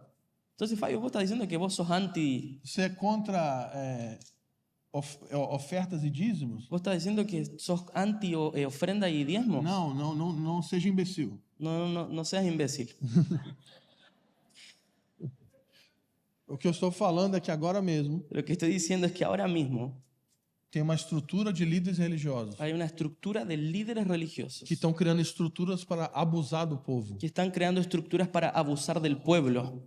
Entonces, Fabio, vos estás diciendo que vos sos anti, ofertas e dízimos? vos estás diciendo que sos anti ofrenda y diezmos. Não seja imbecil. No seas imbécil. O que eu estou falando é que agora mesmo Lo que estoy diciendo es que ahora mismo tem uma estrutura de líderes religiosos hay una estructura de líderes religiosos que estão criando estruturas para abusar do povo. que están creando estructuras para abusar del pueblo.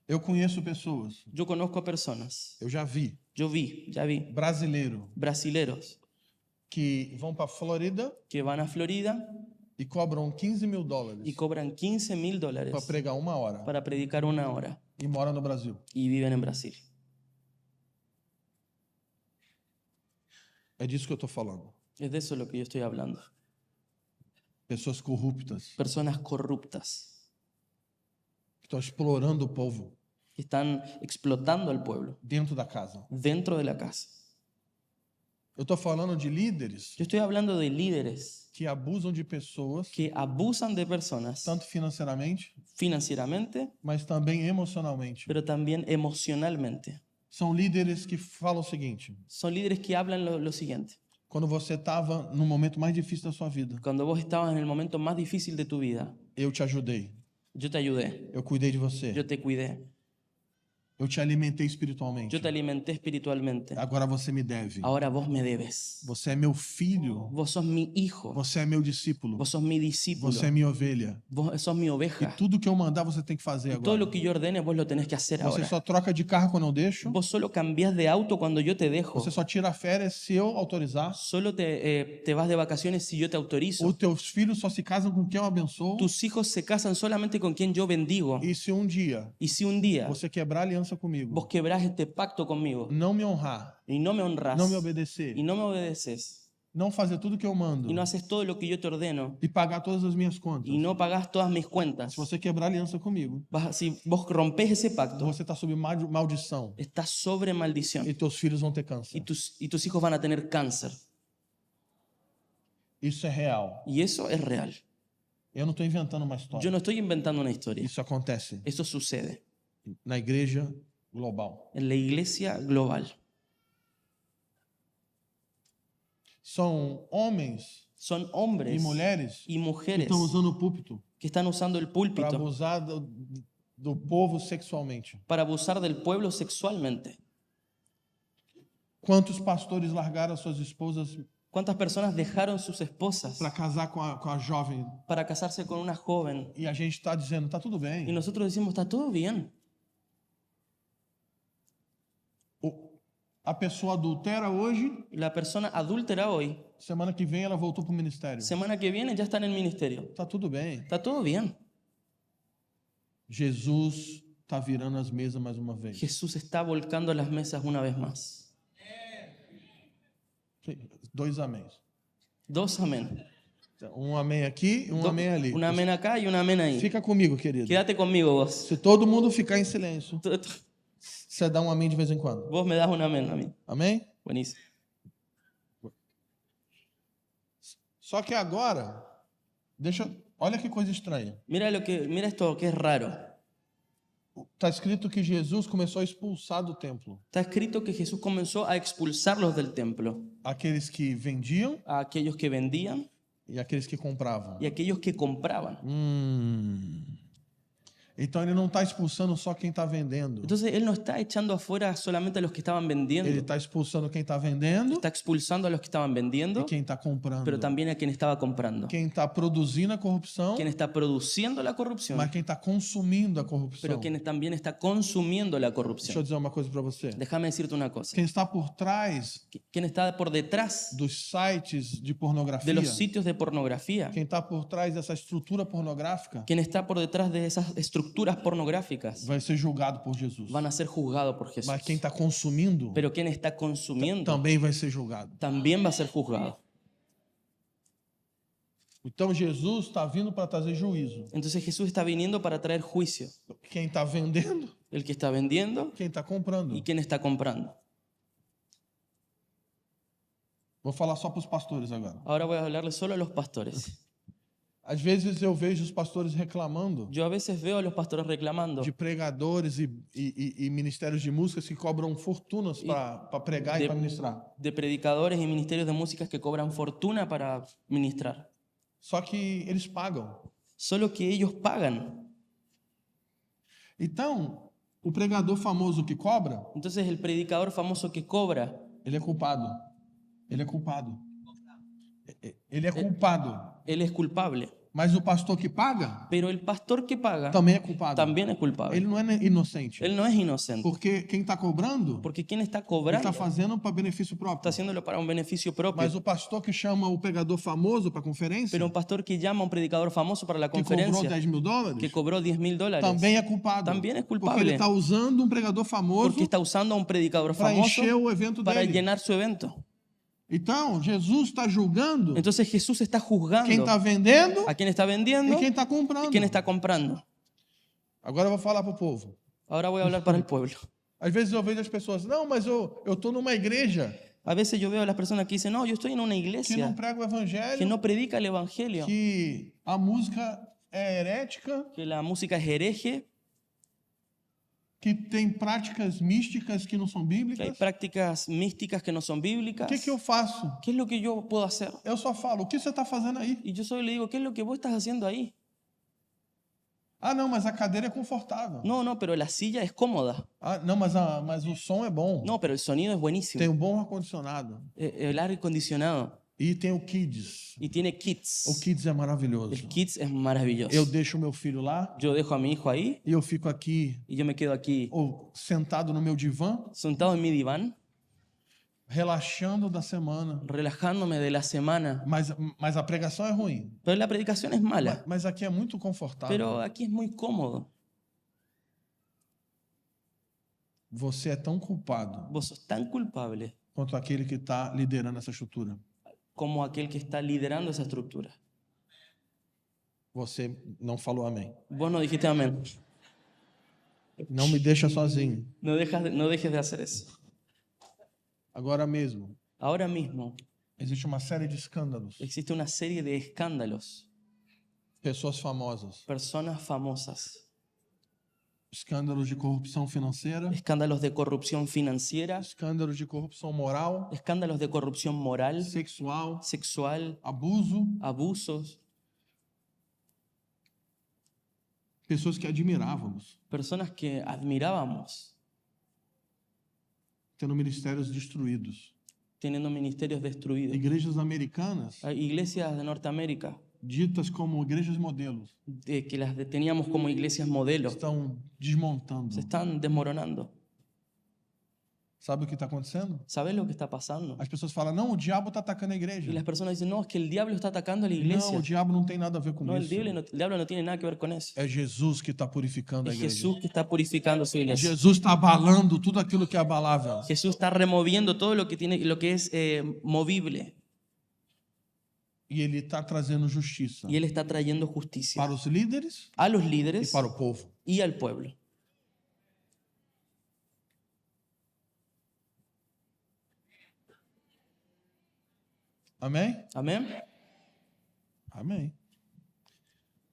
Eu conheço pessoas, Yo conozco a personas, eu já vi, ya vi, brasileiro, brasileros que vão para a Flórida que van a Florida e cobram $15 mil y cobran $15.000 para pregar 1 hora para predicar 1 hora e moram no Brasil. y viven en Brasil. É disso que eu estou falando. Es de eso lo que yo estoy hablando. Pessoas corruptas Personas corruptas que estão explorando o povo que están explotando al pueblo dentro da casa. dentro de la casa. Eu estou falando de líderes Yo estoy hablando de líderes que abusam de pessoas, que abusan de personas tanto financeiramente, financieramente, mas também emocionalmente. pero también emocionalmente. São líderes que falam o seguinte: Son líderes que hablan lo siguiente. quando você estava no momento mais difícil da sua vida, Cuando vos estabas en el momento más difícil de tu vida, eu te ajudei, yo te ayudé, eu cuidei de você, yo te cuidé, eu te alimentei espiritualmente. yo te alimenté espiritualmente. Agora você me deve. Ahora vos me debes. Você é meu filho, Vos sos mi hijo, você é meu discípulo, vos sos mi discípulo, você é minha ovelha. vos sos mi E oveja. tudo que eu mandar você tem que fazer Todo agora. lo que yo ordene vos lo tenés que hacer Você ahora. só troca de carro quando eu deixo, Vos solo cambiás de auto cuando yo te dejo. você só tira férias se eu autorizar. Solo te vas de vacaciones si yo te autorizo. Os teus filhos só se casam com quem eu abençoo. Tus hijos se casan solamente con quien yo bendigo. E se um dia Y si un día você quebrar a aliança comigo, vos quebrás este pacto conmigo não me honrar, y no me honras não me obedecer, y no me obedeces não fazer tudo que eu mando y no haces todo lo que yo te ordeno e pagar todas as minhas contas, y no pagás todas mis cuentas, se você quebrar a aliança comigo, si vos rompés ese pacto, você está sob maldição estás sobre maldición e teus filhos vão ter y câncer. tus hijos van a tener cáncer. Isso é real. Y eso es real. Eu não estou inventando uma Yo história. no estoy inventando una historia. Isso acontece Eso sucede na igreja global. en la iglesia global. São homens Son e hombres mulheres y que mujeres estão usando o púlpito que están usando el para púlpito abusar do povo sexualmente. para abusar del pueblo sexualmente. Quantos pastores largaram suas esposas ¿Cuántas personas dejaron sus esposas para casar com a jovem? para casarse con una joven? E a gente está dizendo, tá tudo Y bem. nosotros decimos, está todo bien. A pessoa adultera hoje, La persona adúltera hoy, semana que vem ela voltou para o ministério. semana que viene ya está en el ministerio. Tá tudo bem. Está todo bien. Jesus está virando as mesas mais uma vez. Jesús está volcando las mesas una vez más. 2 améns. 2 amén. Um amém aqui e um amém ali. Un amén acá y un amén ahí. Fica comigo, querido. Quédate conmigo vos. Se todo mundo ficar em silêncio, você dá um amém de vez em quando. Vos me das un amén a mí. Amém? Buenísimo. Só que agora, olha que coisa estranha. Mira esto que es raro. Está escrito que Jesus começou a expulsar do templo Está escrito que Jesús comenzó a expulsarlos del templo, aqueles que vendiam a aquellos que vendían e aqueles que compravam. y aquellos que compraban. Então ele não está expulsando só quem está vendendo. Entonces Él no está echando afuera solamente a los que estaban vendiendo, Ele está expulsando quem está vendendo está expulsando a los que estaban e vendiendo, quem está comprando. pero también a quien estaba comprando. Quem está produzindo a corrupção, Quien está produciendo la corrupción, mas quem está consumindo a pero corrupção. quien también está consumiendo la Deixa eu corrupción. dizer uma coisa para você. Déjame decirte una cosa. Quem está por trás Quien está por detrás dos sites de de pornografia, los sitios de pornografía, quem está por trás dessa estrutura pornográfica, quien está por detrás de esas estructuras estructuras pornográficas vai ser julgado por Jesus. van a ser juzgados por Jesús. Mas quem está consumindo Pero quien está consumiendo também vai ser julgado. también va a ser juzgado. Então Jesus está vindo para trazer juízo. Entonces Jesús está viniendo para traer juicio. Quem está vendendo, El que está vendiendo quem está comprando. y quien está comprando. Vou falar só para os pastores agora. Ahora voy a hablarle solo a los pastores. Às vezes eu vejo os pastores reclamando Yo a veces veo a los pastores reclamando de pregadores e ministérios de músicas que cobram fortunas para pregar e para ministrar. de predicadores y ministerios de músicas que cobran fortuna para ministrar. Só que eles pagam. Solo que ellos pagan. Então, o pregador famoso que cobra, Entonces el predicador famoso que cobra, ele é culpado. Ele é culpado. Ele é culpado. él es culpable. Mas o pastor que paga Pero el pastor que paga também é culpado. también es culpable. Ele não é inocente. Él no es inocente. Porque quem está cobrando, Porque quien está ele cobrando está fazendo para benefício está próprio. haciéndolo para un beneficio propio. Mas o pastor que chama o pregador famoso para a conferência, Pero un pastor que llama a un predicador famoso para la que cobrou conferencia, $10 mil, que cobró $10,000, também é culpado. también es Porque culpable. ele está usando um pregador famoso Porque está usando a un predicador para famoso encher o evento para dele. llenar su evento. Então, Jesus está julgando Entonces Jesús está quem juzgando está vendendo a quien está e vendiendo quem está y comprando. quien está comprando. Agora eu vou falar para o povo. Ahora voy a hablar para el pueblo. Às vezes eu vejo as pessoas, não, mas eu estou numa igreja A veces yo veo a las personas que dicen, no, yo estoy en una que não iglesia prega o que evangelho, no predica el evangelio, que a música é herética, que la música es hereje, que tem práticas místicas que não são que hay bíblicas. prácticas místicas que no son O bíblicas. que eu faço? ¿Qué es lo que yo puedo hacer? Eu só falo, o que você está fazendo aí? Y yo solo le digo, ¿qué es lo que vos estás haciendo ahí? Ah, não, mas a cadeira é confortável. No, no, pero la silla es cómoda. Ah, não, mas o som é bom. No, pero el sonido es buenísimo. Tem um bom ar-condicionado. El aire acondicionado. E tem o Kids. Y tiene O kids. Kids é maravilhoso. El kids es maravilloso. Eu deixo o meu filho lá Yo dejo a mi hijo ahí e eu fico aqui y yo me quedo aquí ou sentado no meu divã, sentado en mi diván, relaxando da semana. relajándome de la semana. Mas a pregação é ruim. Pero la predicación es mala. Mas aqui é muito confortável. Pero aquí es muy cómodo. Você é tão culpado Vos sos tan culpable quanto aquele que está liderando essa estrutura. como aquel que está liderando esa estructura. Você não falou amém. Vos no dijiste amén. Não me deixa sozinho. No dejes de hacer eso. Agora mesmo, Ahora mismo existe uma série de escândalos. existe una serie de escándalos. Pessoas famosas. Personas famosas. Escândalos de corrupção financeira. Escándalos de corrupción financiera. Escândalos de corrupção moral, Escándalos de corrupción moral, sexual, sexual, abuso. abusos. Pessoas que admirávamos, Personas que admirábamos tendo ministérios destruídos. teniendo ministerios destruidos. Igrejas americanas, Hay iglesias de Norteamérica ditas como igrejas modelos, que las teníamos como iglesias modelo. estão desmontando. Se están desmoronando. Sabe o que está acontecendo? ¿Sabes lo que está pasando? As pessoas falam, não, o diabo está atacando a Y igreja. las personas dicen, no, es que el diablo está atacando a la Não, iglesia. o diabo não tem nada a ver com No, isso. el diablo no tiene nada que ver con eso. É Jesus que está purificando a Es igreja. Jesús que está purificando su iglesia. Jesus está abalando tudo aquilo que é abalável. Jesús está removiendo todo lo que tiene, lo que es movible. E ele está trazendo justiça Y él está trayendo justicia para os líderes a los e líderes para o povo. y al pueblo. Amém? Amén. Amém.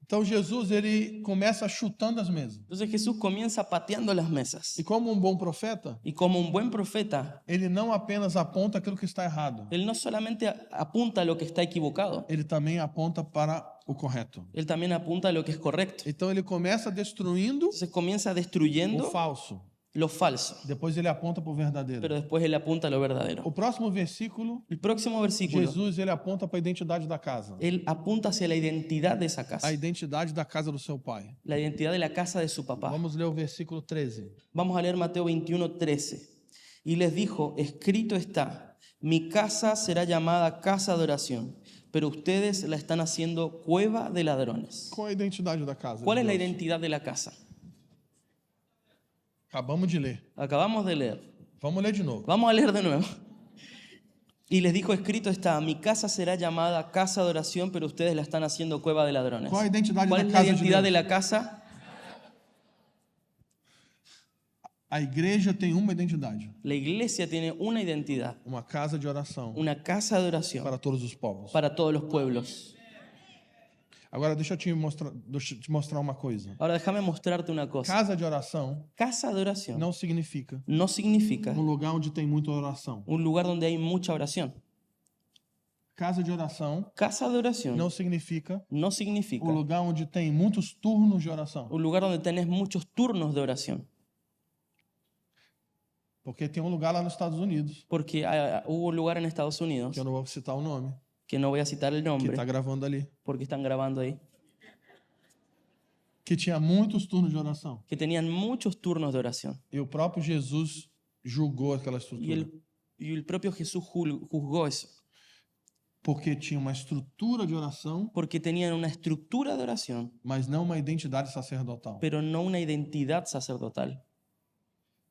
Então Jesus ele começa chutando as mesas. Entonces Jesús comienza pateando las mesas. E como um bom profeta, Y como un buen profeta, ele não apenas aponta aquilo que está errado, él no solamente apunta a lo que está equivocado, ele também aponta para o correto. él también apunta a lo que es correcto. Então ele começa destruindo Entonces comienza o destruyendo falso, lo falso, depois ele aponta para o verdadeiro. pero después él apunta a lo verdadero. O próximo versículo, El próximo versículo, Jesus ele aponta para a identidade da casa, él apunta hacia la identidad de esa a casa, identidade da casa do seu pai. la identidad de la casa de su papá. Vamos ler o versículo 13. Vamos a leer Mateo 21:13. Y les dijo, escrito está, mi casa será llamada casa de oración, pero ustedes la están haciendo cueva de ladrones. Qual é a identidade da casa? ¿Cuál de es la Deus? identidad de la casa? Acabamos de ler. Acabamos de leer. Vamos ler de novo. Vamos a leer de nuevo. Y les dijo, escrito está, mi casa será llamada casa de oración, pero ustedes la están haciendo cueva de ladrones. Qual a identidade ¿Cuál da es la casa de identidad de Deus? la casa? A igreja tem uma identidade. La iglesia tiene una identidad, Uma casa de oração una casa de oración para todos os povos. para todos los pueblos. Agora deixa eu te mostrar uma coisa. Ahora déjame mostrarte una cosa. Casa de oração Casa de oración não significa no significa um lugar onde tem muita oração. un lugar donde hay mucha oración. Casa de oração Casa de oración não significa no significa um lugar onde tem muitos turnos de oração. un lugar donde tenés muchos turnos de oración. Porque tem um lugar lá nos Estados Unidos, Porque hubo un lugar en Estados Unidos, que eu não vou citar o nome, que no voy a citar el que nombre, está gravando ali, porque están grabando ahí, que tinha muitos turnos de oração. que tenían muchos turnos de oración. E o próprio Jesus julgou aquela Y estrutura. el propio Jesús juzgó eso, Porque tinha uma estrutura de oração, porque tenían una estructura de oración, mas não uma identidade sacerdotal. pero no una identidad sacerdotal.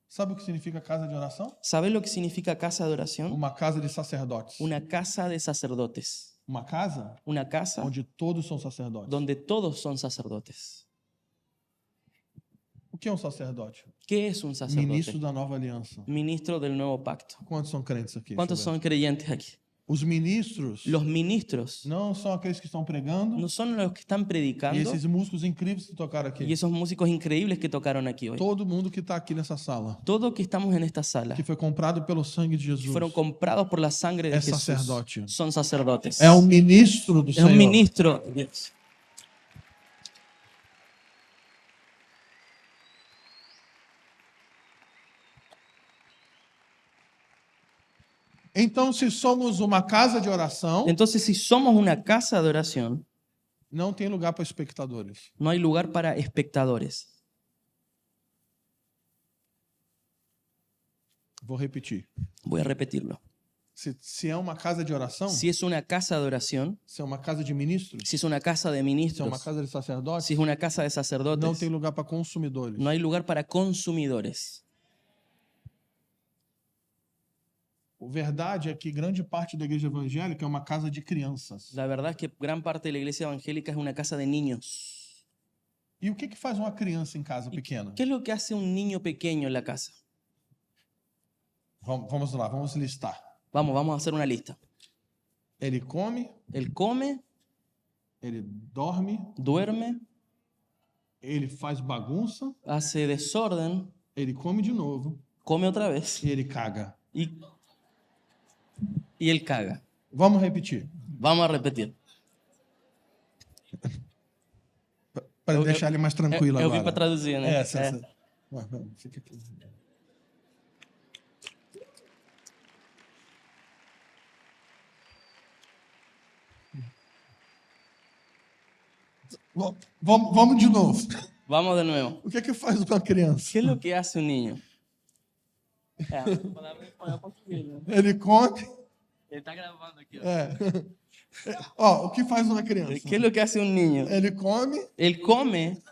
Sabe o que significa casa de oração? ¿Sabes lo que significa casa de oración? Uma casa de sacerdotes. Una casa de sacerdotes. Uma casa Una casa onde todos são sacerdotes. donde todos son sacerdotes. O que é um sacerdote? ¿Qué es un sacerdote? Ministro da nova aliança. Ministro del nuevo pacto. Quantos são crentes aqui? ¿Cuántos Deixa eu son creyentes aquí? ver. Os ministros Los ministros não são aqueles que estão pregando no son los que están e predicando esses músicos incríveis que tocaram y aqui. esos músicos increíbles que tocaron aquí hoy. Todo mundo que está aqui nessa sala, Todo que estamos en esta sala, que foi comprado pelo sangue de que Jesus, fueron comprados por la sangre de es Jesús, sacerdote. son sacerdotes. é um ministro do Es Senhor. un ministro de Dios. Então, se somos uma casa de oração, Entonces, si somos una casa de oración, não tem lugar para espectadores. no hay lugar para espectadores. Vou repetir. Voy a repetirlo. Se é uma casa de oração, Si es una casa de oración, se é uma casa de ministros, si es una casa de se é uma ministros, casa de sacerdotes, si es una casa de não sacerdotes, tem lugar para consumidores. no hay lugar para consumidores. A verdade é que grande parte da igreja evangélica é uma casa de crianças. La verdad es que gran parte de la iglesia evangélica es una casa de niños. E o que faz uma criança em casa pequena? ¿Qué es lo que hace un niño pequeño en la casa? Vamos lá, vamos listar. Vamos a hacer una lista. Ele come, Él come, ele dorme, duerme, ele faz bagunça, hace desorden, ele come de novo come otra vez e ele caga. y él caga. Vamos repetir, Vamos a repetir. para Eu- deixar ele mais tranquilo Eu vim agora. para traduzir, né? Essa. Vai, fica aqui. Vamos de novo. Vamos de nuevo. O que faz uma criança? ¿Qué es lo que hace un niño? Ele come. Ele está grabando aqui. Ó, o que faz uma criança? ¿Qué es lo que hace un niño? Ele come, Él come,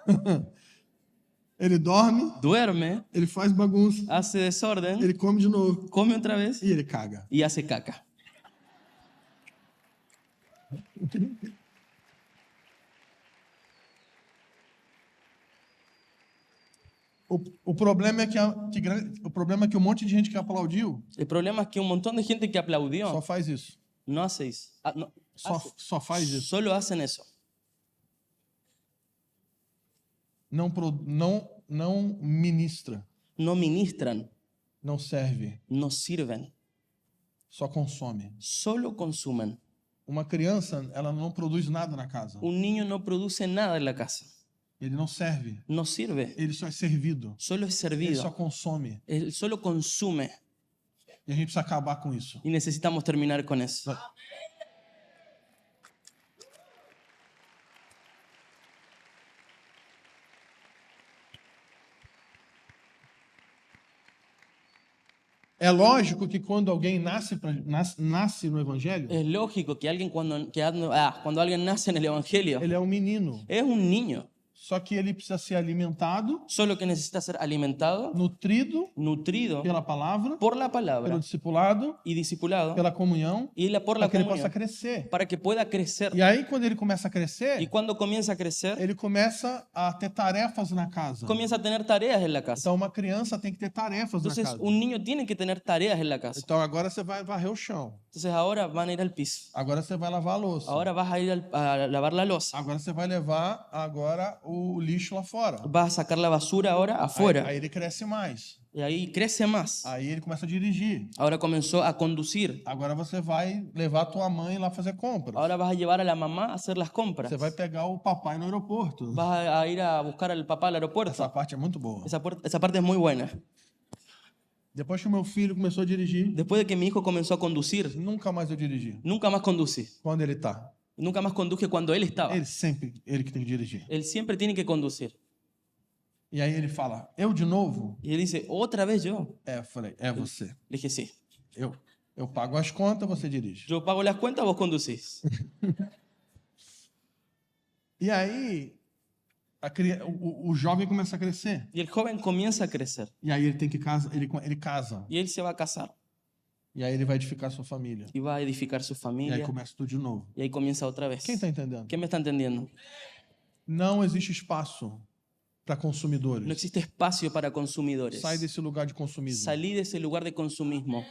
ele dorme, duerme, ele faz bagunça, hace desorden, ele come de novo come otra vez e ele caga. y hace caca. O problema é o problema é que um monte de gente que aplaudiu El problema es que un montón de gente que só aplaudió faz isso. no hace eso. Só faz isso. Solo hacen eso. Não ministra, No ministran, não serve, no sirven, só consome. solo consumen. Uma criança, ela não produz nada na casa. Un niño no produce nada en la casa. Ele não serve, No sirve, ele só é servido. solo es Ele só servido. consome. Él solo consume. E a gente precisa acabar com isso. Y necesitamos terminar con eso. É lógico que quando alguém nasce no evangelho, Es lógico que alguien cuando alguien nace en el Evangelio ele é um menino. es un niño. Só que ele precisa ser alimentado, solo que necesita ser alimentado, nutrido nutrido pela palavra, por la pelo palabra discipulado, y discipulado pela comunhão, por para la que ele possa comunión, crescer. para que pueda crecer. E aí, quando ele começa a Y crescer, cuando comienza a crecer, ele começa a ter tarefas na casa. comienza a tener tareas en la casa. Então, uma criança tem que ter tarefas na Entonces, casa. un niño tiene que tener tareas en la casa. Então, agora você vai varrer o chão. Entonces, ahora van a ir al piso. Agora você vai lavar a louça. Ahora vas a ir a lavar la loza. Agora você vai levar agora o lixo lá fora. Vas a sacar la basura ahora afuera. Aí ele cresce mais. Y ahí crece más. Aí ele começa a dirigir. Ahora comenzó a conducir. Agora você vai levar a tua mãe lá fazer compras. Ahora vas a llevar a la mamá a hacer las compras. Você vai pegar o papai no aeroporto. Vas a ir a buscar al papá al Essa aeropuerto. parte é muito boa. Esa parte es muy buena. Depois que o meu filho começou a dirigir, Después de que mi hijo comenzó a conducir, nunca mais eu dirigi. nunca más conduce. Quando ele tá. Nunca más conduje cuando él estaba. Ele que tem que dirigir. Él siempre tiene que conducir. E aí ele fala, eu de novo? Y él dice, ¿otra vez yo? Eu falei, é você. Le dije, sí. Eu pago as contas, você dirige. Yo pago las cuentas, vos conducís. E aí o jovem começa a crescer. Y el joven comienza a crecer. E aí ele tem que casa, ele casa. Y él se va a casar. E aí ele vai edificar sua família. Y va a edificar su E aí familia. começa tudo de novo. Y ahí comienza otra vez. Quem está entendendo? ¿Quién me está entendiendo? Não existe espaço para No consumidores. existe espacio para consumidores. Sai desse lugar de consumismo. Salí de ese lugar de consumismo.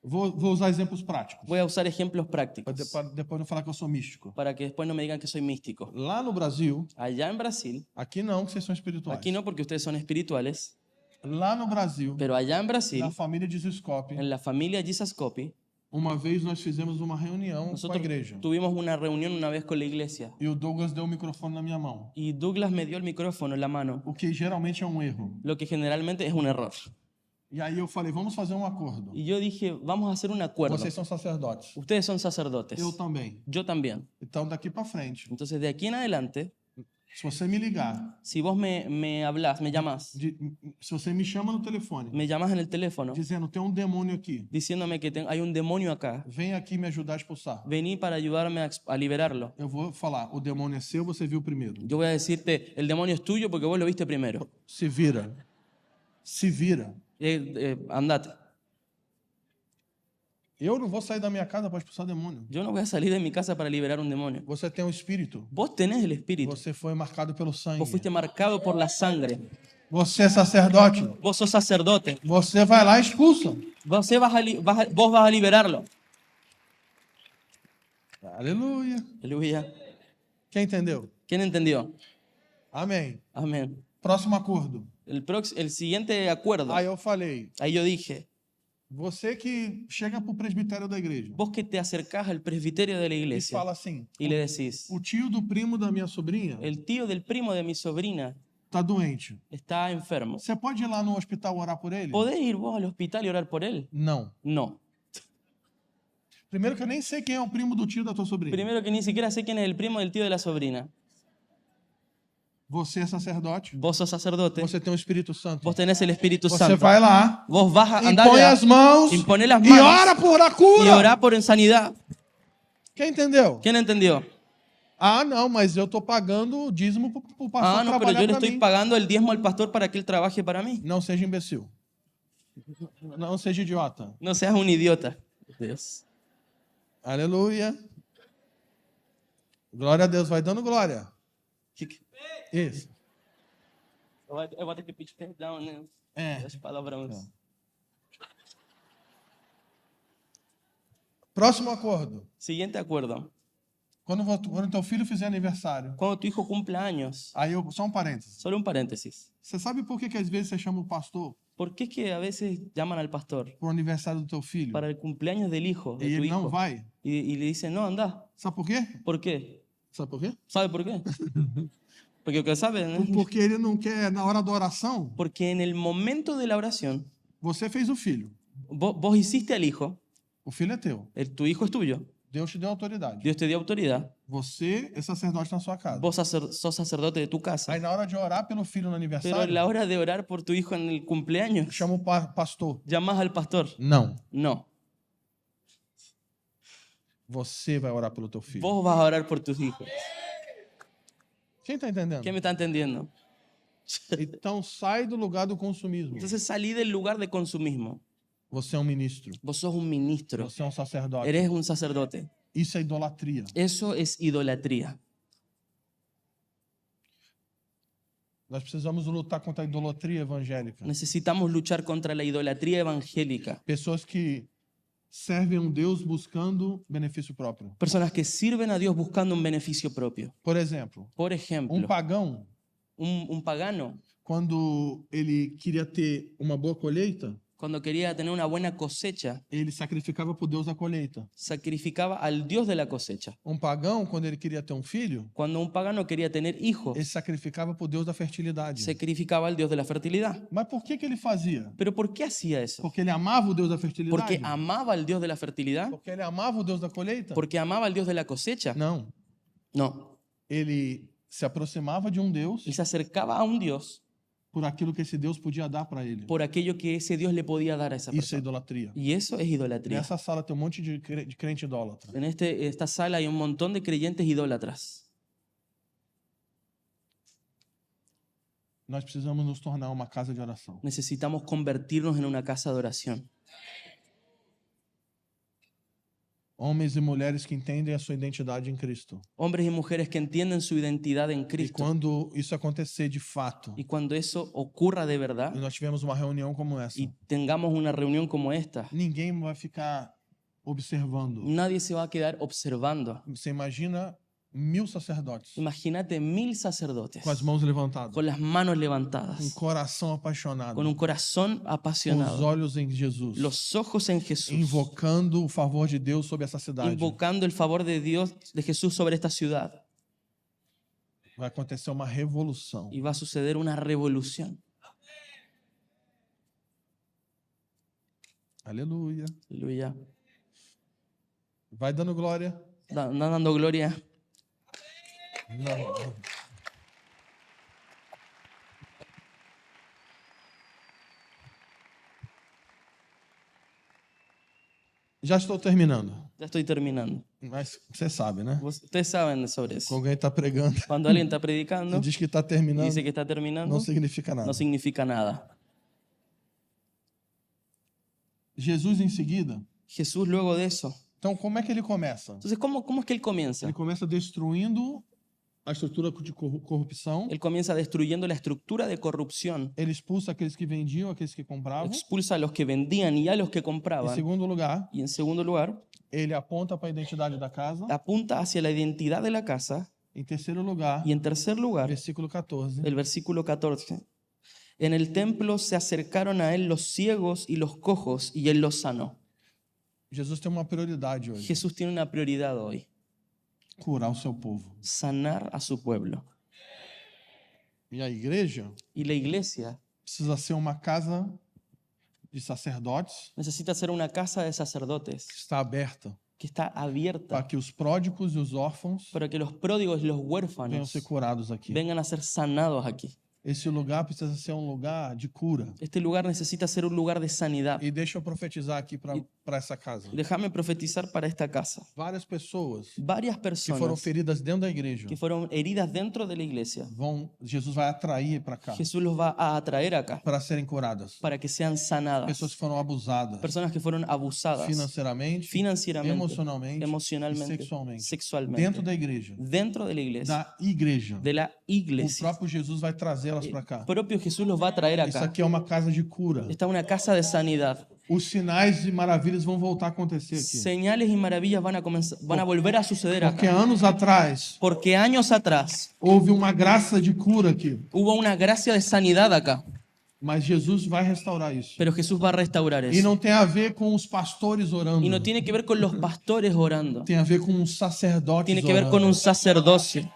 Vou usar exemplos práticos. Voy a usar ejemplos Para prácticos depois não falar que eu sou místico. para que después no me digan que soy místico. Lá no Brasil, Allá en Brasil, aqui não, que vocês são espirituais. aquí no porque ustedes son espirituales, Lá no Brasil, pero allá en Brasil, na família de Ziscope, en la familia Jesus Copy, uma vez nós fizemos uma reunião com a nosotros igreja. tuvimos una reunión una vez con la iglesia E o Douglas deu o microfone na minha mão. y Douglas me dio el micrófono en la mano, O que geralmente é um erro. lo que generalmente es un error. E aí eu falei, vamos fazer um acordo. Y yo dije, vamos a hacer un acuerdo. Vocês são sacerdotes. Ustedes son sacerdotes, Eu também. yo también. Então daqui para frente, Entonces de aquí en adelante, se você me ligar, si vos me hablas, me llamas, se você me chama no telefone, me llamas en el teléfono dizendo tem um demônio aqui, diciéndome que hay un demonio acá, vem aqui me ajudar a expulsar. vení para ayudarme a liberarlo. Eu vou falar, o demônio é seu, você viu primeiro. Yo voy a decirte, el demonio es tuyo porque vos lo viste primero. Se vira. Se vira. Andate. Eu não vou sair da minha casa para expulsar demônio. Yo no voy a salir de mi casa para liberar un demonio. Você tem um espírito. Vos tenés el espíritu. Você foi marcado pelo sangue. Vos fuiste marcado por la sangre. Você é sacerdote. Vos sos sacerdote. Você vai lá e expulsa. Vos vas a liberarlo. Aleluia. Aleluya. Quem entendeu? ¿Quién entendió? Amém. Amén. Próximo acordo. El siguiente acuerdo. Aí eu falei, Ahí yo dije, você que chega pro presbitério da igreja vos que te acercás al presbiterio de la e iglesia fala assim, y le decís, o tio do primo da minha sobrinha el tío del primo de mi sobrina tá doente. está enfermo. Você pode ir lá no hospital orar por ele? ¿Podés ir vos al hospital y orar por él? Não. No. Primeiro que eu nem sei quem é o primo do tio da tua sobrinha. Primero que ni siquiera sé quién es el primo del tío de la sobrina. Você é sacerdote. Vos sos sacerdote. Você tem o Espírito Santo. Vos tenés el Espíritu Você Santo. vai lá, Vos vas a andar impõe as mãos impone las e manos ora por a y cura. orá por sanidad. Quem entendeu? ¿Quién entendió? Ah, não, mas eu tô pagando o dízimo pro pastor Ah, no, pero trabalhar yo le para estoy mim. pagando el diezmo al pastor para que él trabaje para mí. Não seja imbecil. Não seja idiota. No seas un idiota. Dios. Aleluia. Glória a Deus. Vai dando glória. Isso. Eu vou ter que pedir perdão, né? É. As palavrões. Próximo acordo. Siguiente acuerdo. Quando teu filho fizer aniversário. Cuando tu hijo cumpla años, Aí eu, só um parênteses. solo un paréntesis. Você sabe por que às vezes você chama o pastor ¿Por qué es que a veces llaman al pastor pro aniversário do teu filho para el cumpleaños del hijo, e de tu ele não hijo, vai? y le dicen, no, anda? Sabe por quê? ¿Por qué? Sabe por qué? ¿Sabe por qué? Porque usted sabe, ¿no? Porque ele não quer, na hora da oração, Porque en el momento de la oración, você fez o filho. vos hiciste al hijo, O filho é teu. tu hijo es tuyo, Deus te deu autoridade. Dios te dio autoridad, Você é sacerdote na sua casa. vos sos sacerdote de tu casa. Aí na hora de orar pelo filho no Pero en aniversário, la hora de orar por tu hijo en el cumpleaños, chama o pastor. llamas al pastor. Não. No, Você vai orar pelo teu filho. vos vas a orar por tus hijos. Quem está entendendo? ¿Quién me está entendiendo? Então sai do lugar do consumismo. Entonces salí del lugar de consumismo. Você é um ministro. Vos sos un ministro. Você é um sacerdote. Eres un sacerdote. Isso é idolatria. Eso es idolatría. Nós precisamos lutar contra a idolatria evangélica. Necesitamos luchar contra la idolatría evangélica. Pessoas que servem um Deus buscando benefício próprio. Personas que sirven a Dios buscando un beneficio propio. Por exemplo, Por ejemplo, pagão, un pagano, quando ele queria ter uma boa colheita, cuando quería tener una buena cosecha, ele sacrificava por Deus a colheita. sacrificaba al Dios de la cosecha. Pagão, quando ele queria ter um filho, Cuando un pagano quería tener hijos, ele sacrificava por Deus da fertilidade. sacrificaba al Dios de la fertilidad. Mas por que ele fazia? ¿Pero por qué hacía eso? Porque ele amava o Deus da fertilidade? ¿Porque amaba al Dios de la fertilidad? Porque ele amava o Deus da colheita? ¿Porque amaba al Dios de la cosecha? Não. No. Ele se aproximava de um Deus Él se acercaba a un Dios por aquilo que esse Deus podia dar para ele. por aquello que ese Dios le podía dar a esa Isso é persona. idolatria. Y eso es idolatría. Nessa sala tem um monte de crente idólatra. En esta sala hay un montón de creyentes idólatras. Nós precisamos nos tornar uma casa de oração. Necesitamos convertirnos en una casa de oración. Homens e mulheres que entendem a sua identidade em Cristo. Hombres y mujeres que entienden su identidad en E Cristo. quando isso acontecer de fato, Y cuando eso ocurra de verdad e nós tivemos uma reunião como essa, y tengamos una reunión como esta, ninguém vai ficar observando. nadie se va a quedar observando. Você imagina 1000 sacerdotes Imagínate 1000 sacerdotes com as mãos levantadas, con las manos com o levantadas, coração apaixonado, con un corazón com os apasionado, olhos em Jesus, los ojos en Jesús, invocando o favor de Deus sobre essa cidade. invocando el favor de Dios, de Jesús sobre esta ciudad. Vai acontecer uma revolução. Y va a suceder una revolución. Aleluia. Aleluya. Vai dando glória. Dando gloria. Não. Já estou terminando. Ya estoy terminando. Mas você sabe, né? Ustedes saben sobre Quando eso. alguém está pregando Cuando alguien está e predicando diz que está y terminando, dice que está terminando, não significa nada. no significa nada. Jesus em seguida. Jesús luego de eso. Então, como é que ele começa? Entonces, ¿cómo es que él comienza? Ele começa destruindo a estrutura de corrupção. Él comienza destruyendo la estructura de corrupción. Ele expulsa aqueles que vendiam, aqueles que compravam. Expulsa a los que vendían y a los que Em compraban. segundo lugar, Y en segundo lugar, ele aponta para a identidade da casa. apunta hacia la identidad de la casa. Em terceiro lugar, Y en tercer lugar, versículo 14, el versículo 14. En el templo se acercaron a él los ciegos y los cojos y él los sanó. Jesus tem uma prioridade hoje: Jesús tiene una prioridad hoy: curar o seu povo. sanar a su pueblo. E a igreja Y la iglesia precisa ser uma casa de sacerdotes necesita ser una casa de sacerdotes que está aberta que está para abierta que os pródigos e os órfãos para que los pródigos y los venham huérfanos ser curados aqui. vengan a ser sanados aquí. Esse lugar precisa ser um lugar de cura. Este lugar necesita ser un lugar de sanidad. E deixa eu profetizar aqui para essa casa. Déjame profetizar para esta casa. Várias pessoas Varias que foram personas feridas dentro da igreja que fueron heridas dentro de la iglesia, Jesus vai atrair para cá Jesús los va a atraer acá para serem curadas. para que sean sanadas. Pessoas que foram abusadas Personas que fueron abusadas financeiramente, financieramente, emocionalmente, emocionalmente, e sexualmente. sexualmente, Dentro da igreja. dentro de la iglesia, Da igreja. de la O iglesia. próprio Jesus vai trazê-las para cá. El propio Jesús los va a traer Isso acá. aqui é uma casa de cura. Está una casa de sanidad. Os sinais e maravilhas vão voltar a acontecer aqui. Señales y maravillas van a volver a suceder Porque acá. anos atrás Porque años atrás houve uma graça de cura aqui. hubo una gracia de sanidad acá. Mas Jesus vai restaurar isso. Pero Jesús va a restaurar E eso. não tem a ver com os pastores orando. Y no tiene que ver con los pastores orando. Tem a ver com os sacerdotes Tiene que ver con orando. un sacerdocio.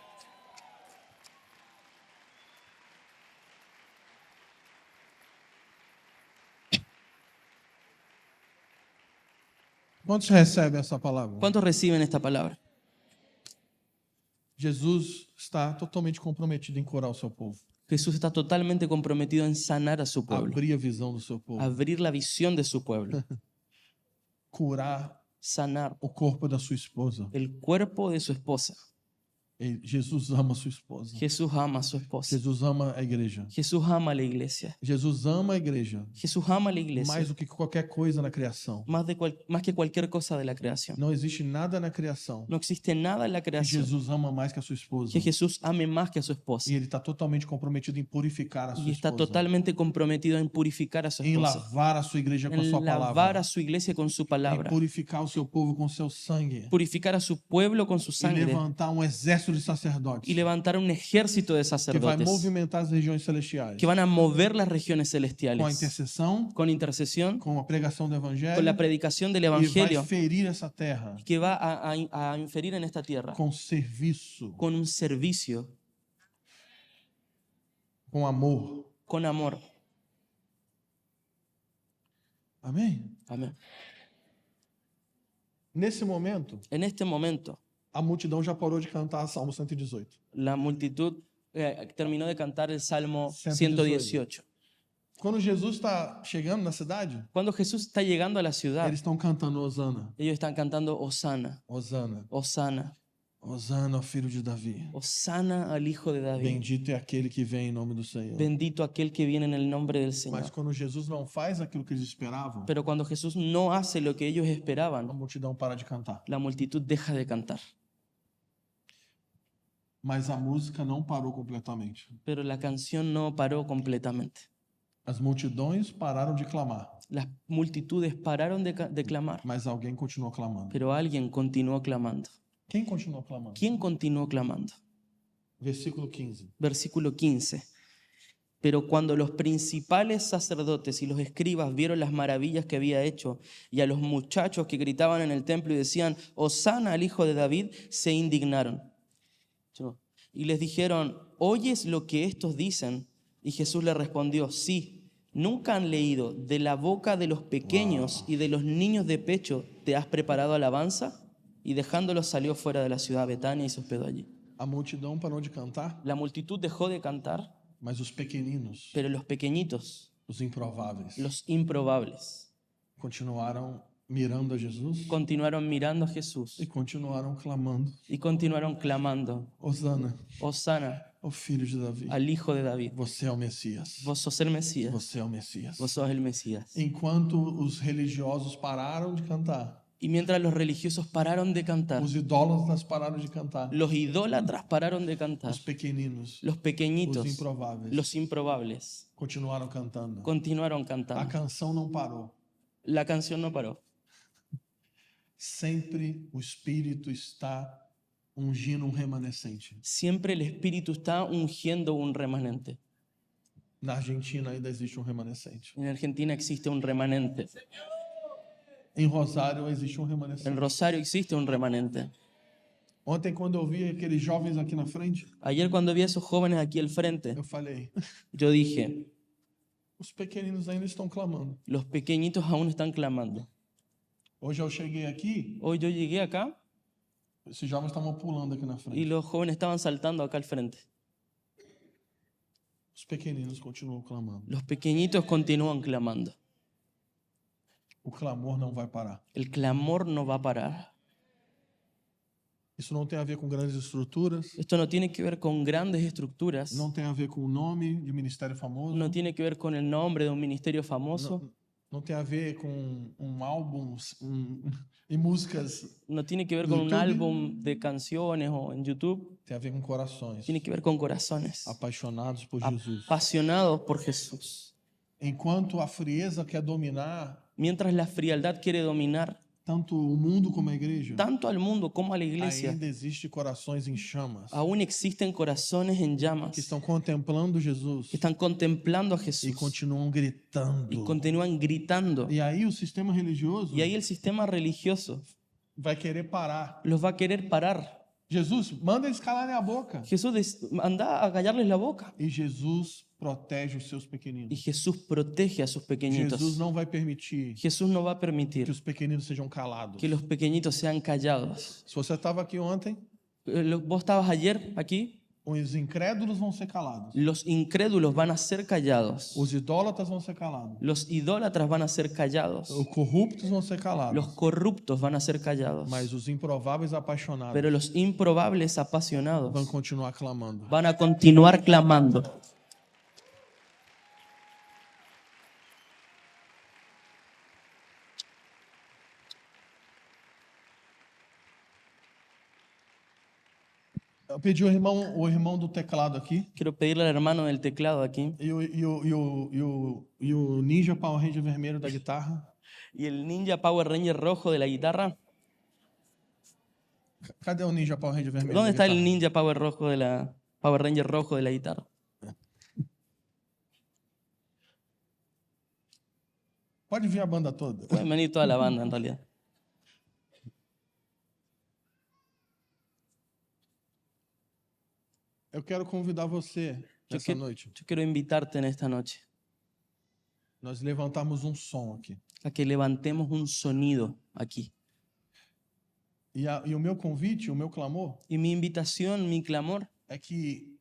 Quantos recebem essa palavra? ¿Cuántos reciben esta palabra? Jesus está totalmente comprometido em curar o seu povo. Jesús está totalmente comprometido en sanar a su pueblo, Abrir a visão do seu povo. abrir la visión de su pueblo, Curar sanar o corpo da sua esposa. el cuerpo de su esposa. Jesus ama a sua esposa. Jesús ama a su esposa. Jesus ama a igreja. Jesús ama a la iglesia. Jesus ama a igreja Jesús ama a la mais iglesia do que qualquer coisa na criação. más que cualquier cosa de la creación. Não existe nada na criação No existe nada en la que creación Jesus ama mais que a sua esposa. que Jesús ame más que a su esposa. E ele está totalmente comprometido em purificar a sua Y está esposa, totalmente comprometido en purificar a su em esposa, lavar a sua igreja com a sua en lavar palavra, a su iglesia con su em palabra, purificar o seu povo com seu sangue, purificar a su pueblo con su e sangre levantar um exército de sacerdotes y levantar un ejército de que vai sacerdotes movimentar as regiões celestiais que van a mover las regiones com a celestiales intercessão, con intercesión, com a pregação do con la evangelho predicación del e vai evangelio ferir essa terra que va a inferir en esta tierra com serviço, con un servicio, com amor. con amor. Amém? Amén. Nesse momento, En este momento, a multidão já parou de cantar Salmo 118. la multitud terminó de cantar el Salmo 118. 118. Quando Jesus está chegando na cidade, Cuando Jesús está llegando a la ciudad, eles estão cantando Hosana, ellos están cantando Hosana, Hosana, Hosana, Hosana ao filho de Davi. Hosana al Hijo de David. Bendito é aquele que vem em nome do Senhor. Bendito aquel que viene en el nombre del Mas Señor. quando Jesus não faz aquilo que eles esperavam, Pero cuando Jesús no hace lo que ellos a esperaban, multidão para de cantar. la multitud deja de cantar. Mas a música não parou completamente. Pero la canción no paró completamente. As multidões pararam de clamar, Las multitudes pararon de clamar, mas alguém continuou clamando. pero alguien continuó clamando. Quem continuou clamando? ¿Quién continuó clamando? Versículo 15. Versículo 15. Pero cuando los principales sacerdotes y los escribas vieron las maravillas que había hecho y a los muchachos que gritaban en el templo y decían, Hosana al Hijo de David, se indignaron. Y les dijeron, ¿oyes lo que estos dicen? Y Jesús le respondió, sí, ¿nunca han leído de la boca de los pequeños y de los niños de pecho te has preparado alabanza? Y dejándolos salió fuera de la ciudad de Betania y se hospedó allí. A multidão parou de cantar, La multitud dejó de cantar, mas os pequeninos, pero los pequeñitos, os improváveis, los improbables, continuaram mirando a Jesus continuaron mirando a Jesús e continuaram clamando: y continuaron clamando, Hosana Hosana ao filho de Davi. al Hijo de David. Você é o Messias. Vos sos el Mesías, Você é o Messias. vos sos el Mesías. Enquanto os religiosos pararam de cantar, Y mientras los religiosos pararon de cantar, os idólatras pararam de cantar, los idólatras pararon de cantar, os pequeninos, los os pequeñitos, improváveis, los improbables, continuaram cantando. continuaron A cantando. canção não parou. La canción no paró. Sempre o Espírito está ungindo um remanescente. Siempre el Espíritu está ungiendo un remanente. Na Argentina ainda existe um remanescente. En Argentina existe un remanente. Em Rosário existe um En remanescente. Rosario existe un remanente. Ontem, quando eu vi aqueles jovens aqui na frente, Ayer cuando vi a esos jóvenes aquí al frente, eu falei: yo dije, os pequeninos ainda estão clamando. los pequeñitos aún están clamando. Hoje eu cheguei aqui, Hoy yo llegué acá esses jovens estavam pulando aqui na y frente. los jóvenes estaban saltando acá al frente. Os pequeninos continuam clamando. Los pequeñitos continúan clamando. O clamor não vai parar. El clamor no va a parar. Isso não tem a ver com grandes estruturas, Esto no tiene que ver con grandes estructuras, não tem a ver com o nome de ministério famoso, no tiene que ver con el nombre de un ministerio famoso, não tem a ver com álbum e músicas, no tiene que ver con un YouTube. álbum de canciones o en YouTube, tem a ver com corações tiene que ver con corazones apaixonados por Jesus. apasionados por Jesús. Enquanto a frieza quer dominar Mientras la frialdad quiere dominar tanto o mundo como a igreja, tanto al mundo como a la iglesia, ainda existe corações em chamas aún existen corazones en que llamas estão contemplando Jesus que están contemplando a e Jesús continuam gritando. y continúan gritando. E aí o sistema religioso Y ahí el sistema religioso vai querer parar. los va a querer parar. Jesus, manda eles calarem a boca. Jesús anda a callarles la boca. E Jesus protege os seus Y pequeninos. Jesús protege a sus pequeñitos. Jesus não vai permitir Jesús no va a que permitir os pequeninos sejam calados. que los pequeñitos sean callados. Se você estava aqui ontem, Vos estabas ayer aquí, Os incrédulos vão ser calados. Los incrédulos van a ser callados. Os idólatras vão ser calados. Los idólatras van a ser callados. Os corruptos vão ser calados. Los corruptos van a ser callados. Mas os improváveis apaixonados Pero los improbables vão apasionados continuar clamando. van a continuar clamando. Eu pedi o irmão do teclado aqui Quiero pedirle al hermano del teclado aquí e o Ninja Power Ranger vermelho da guitarra. y el Ninja Power Ranger rojo de la guitarra. Cadê o Ninja Power Ranger vermelho? ¿Dónde da está el guitarra? Ninja Power Ranger rojo de la guitarra? Pode vir a banda toda. Pueden venir toda la banda en realidad. Eu quero convidar você nessa noite. Yo quiero invitarte en esta noche Nós levantarmos um som aqui. a que levantemos un sonido aquí. E o meu convite, o meu clamor, Y mi invitación, mi clamor, é que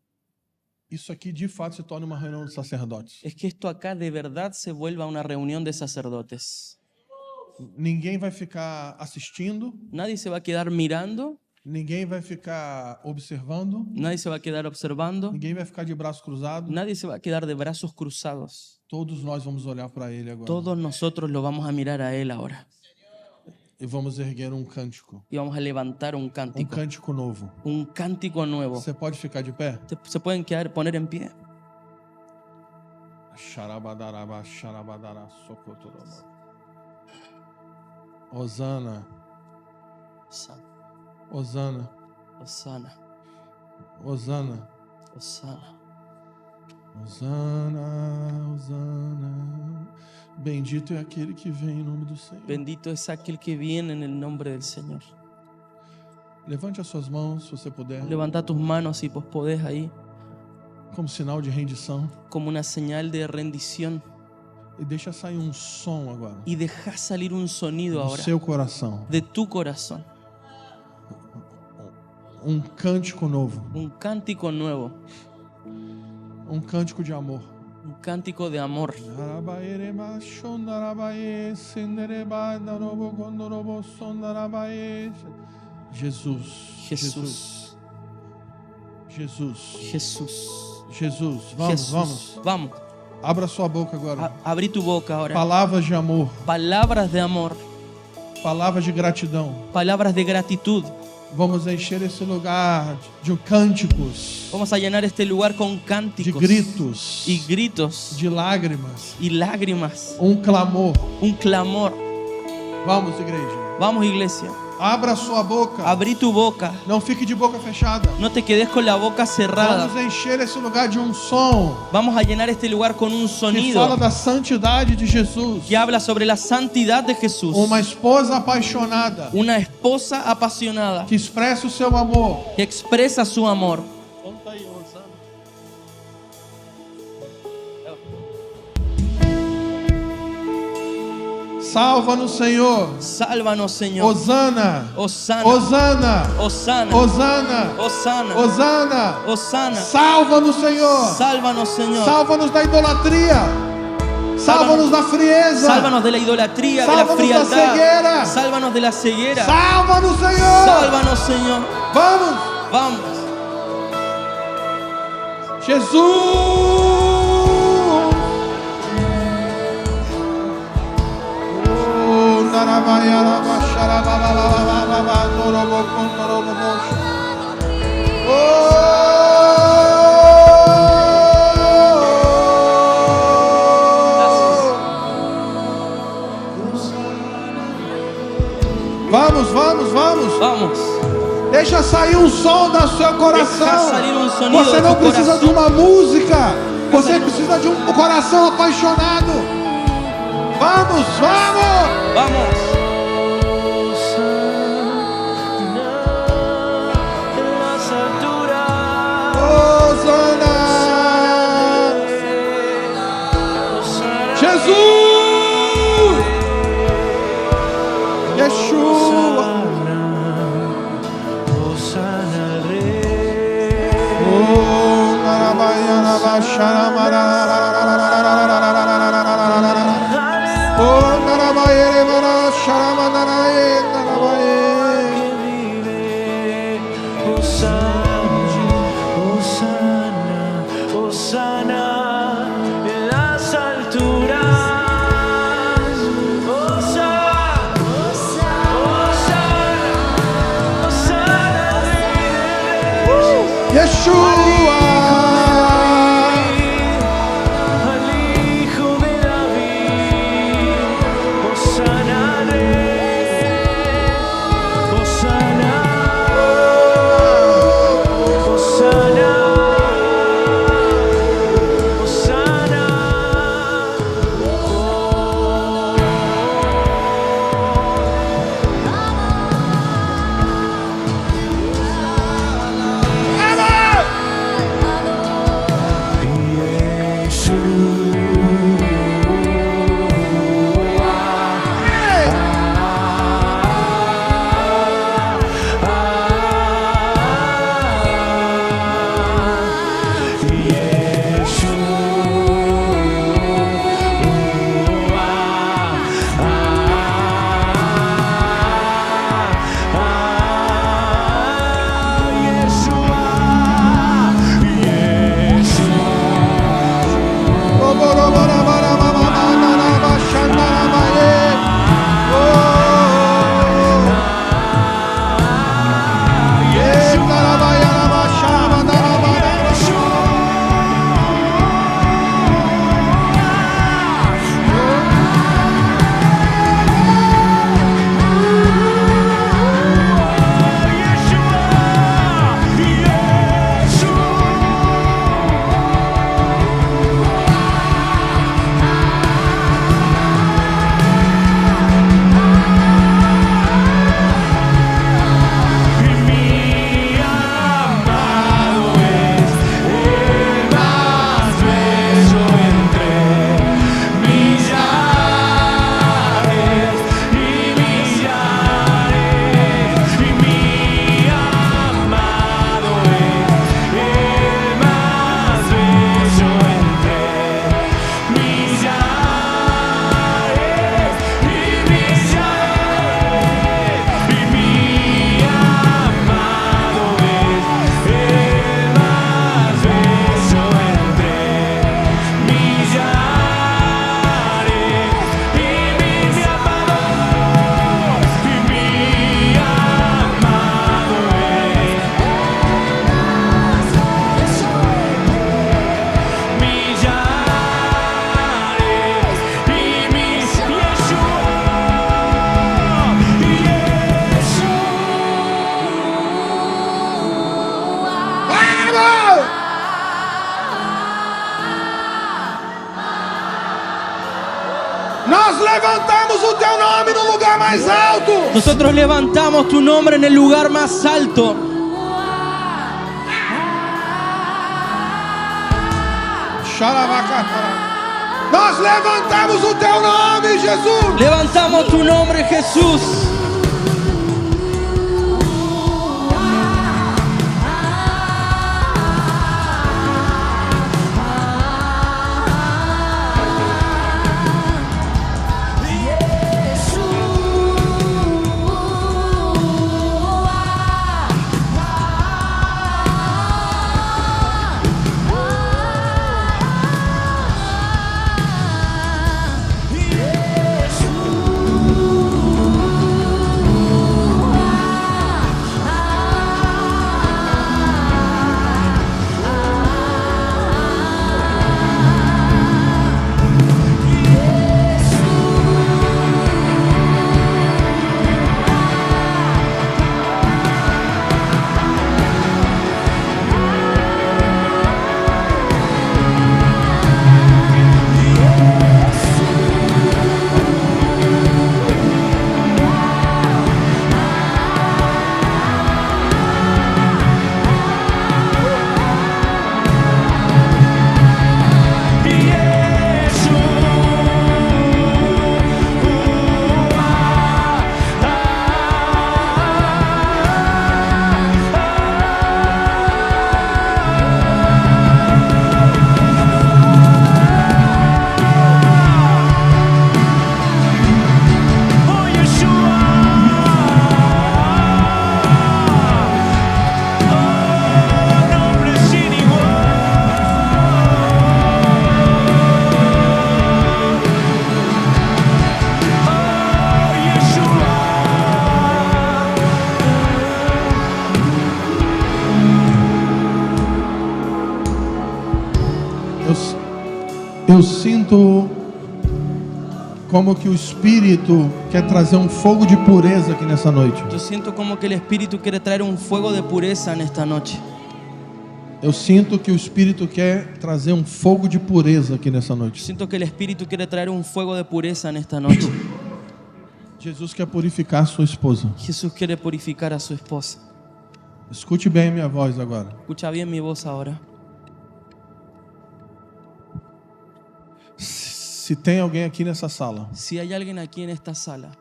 isso aqui de fato se torne uma reunião de sacerdotes. es que esto acá de verdad se vuelva una reunión de sacerdotes. Ninguém vai ficar assistindo, Nadie se va a quedar mirando, ninguém vai ficar observando, nadie se va a quedar observando, ninguém vai ficar de braço cruzado. nadie se va a quedar de brazos cruzados. Todos nós vamos olhar para ele agora Todos nosotros lo vamos a mirar a Él ahora e vamos erguer um cântico, y vamos a levantar un cántico. cântico novo. Un cántico nuevo. Você pode ficar de pé? ¿Se pueden poner en pie? Xarabadaraba, xarabadara, socotoroba. Hosana, Osana, Hosana, Osana, Hosana, Osana. Hosana, Hosana. Bendito é aquele que vem em nome do Senhor. Bendito es aquel que viene en el nombre del Señor. Levante as suas mãos, se você puder, Levanta tus manos si vos podés ahí, como sinal de rendição. como una señal de rendición, E deixa sair um som agora y deja salir un sonido do ahora seu coração. de tu corazón. Um cântico novo. Un cántico nuevo, Um cântico de amor. un cántico de amor. Jesus, Jesús, Jesus, Jesús, Jesus. Vamos, Jesús. vamos. Vamos, Abra sua boca agora. abrí tu boca ahora. Palavras de amor, Palabras de amor, palavras de gratidão. palabras de gratitud. Vamos encher esse lugar de cânticos, Vamos a llenar este lugar con de cánticos gritos, y gritos de lágrimas. y lágrimas. Clamor. Un clamor. Vamos, igreja. Vamos, iglesia. Abra sua boca. Abrí tu boca. Não fique de boca fechada. No te quedes con la boca cerrada. Vamos encher esse lugar de som Vamos a llenar este lugar con un que sonido fala da santidade de Jesus. que habla sobre la santidad de Jesús. Uma esposa apaixonada Una esposa apasionada que expressa o seu amor. que expresa su amor. Salva-nos, Senhor. Sálvanos, Señor. Hosana. Osana. Hosana. Osana. Hosana. Osana. Hosana. Osana. Salva-nos, Senhor. Sálvanos, Señor. Salva-nos da idolatria. Salva-nos da frieza. Sálvanos de la idolatría, de la Sálvanos da cegueira. frialdad. Sálvanos de la ceguera. Salva-nos, Senhor. Sálvanos, Señor. Vamos. Vamos. Jesus. Vamos, vamos, vamos. Vamos. Deixa sair um som do seu coração. Deja salir un sonido Você de não tu precisa de corazón. uma música. Você precisa de um coração apaixonado. Vamos, vamos. Vamos. Hosana. Jesus. Yeshua. Oh. Hosana en las alturas. Hosana, Hosana, Hosana, Yeshua. al Hijo de David. Hosana, Hosana, Hosana. Nós levantamos o teu nome no lugar mais alto. Nosotros levantamos tu nombre en el lugar más alto. Nós levantamos o teu nome, Jesus. Levantamos tu nombre, Jesús. Eu sinto como que o Espírito quer trazer um fogo de pureza aqui nessa noite. Yo siento como que el Espíritu quiere traer un fuego de pureza en esta noche. Eu sinto que o Espírito quer trazer um fogo de pureza aqui nessa Yo noite. siento que el Espíritu quiere traer un fuego de pureza en esta noche. Jesus quer purificar a sua esposa. Jesús quiere purificar a su esposa. Escute bem a minha voz agora. Escucha bien mi voz ahora. Se tem alguém aqui nessa sala, Si hay alguien aquí en esta sala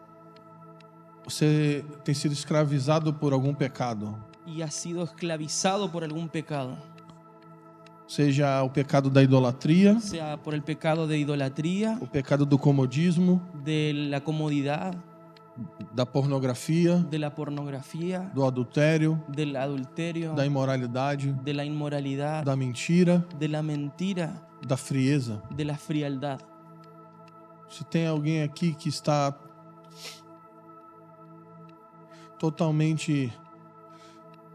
você tem sido escravizado por algum pecado, y ha sido esclavizado por algún pecado, seja o pecado da idolatria, sea por el pecado de idolatría, o pecado do comodismo, de la comodidad, da pornografia, de la pornografía, do adultério, del adulterio, da imoralidade, de la inmoralidad, da mentira, de la mentira, da frieza. de la frialdad. Se tem alguém aqui que está totalmente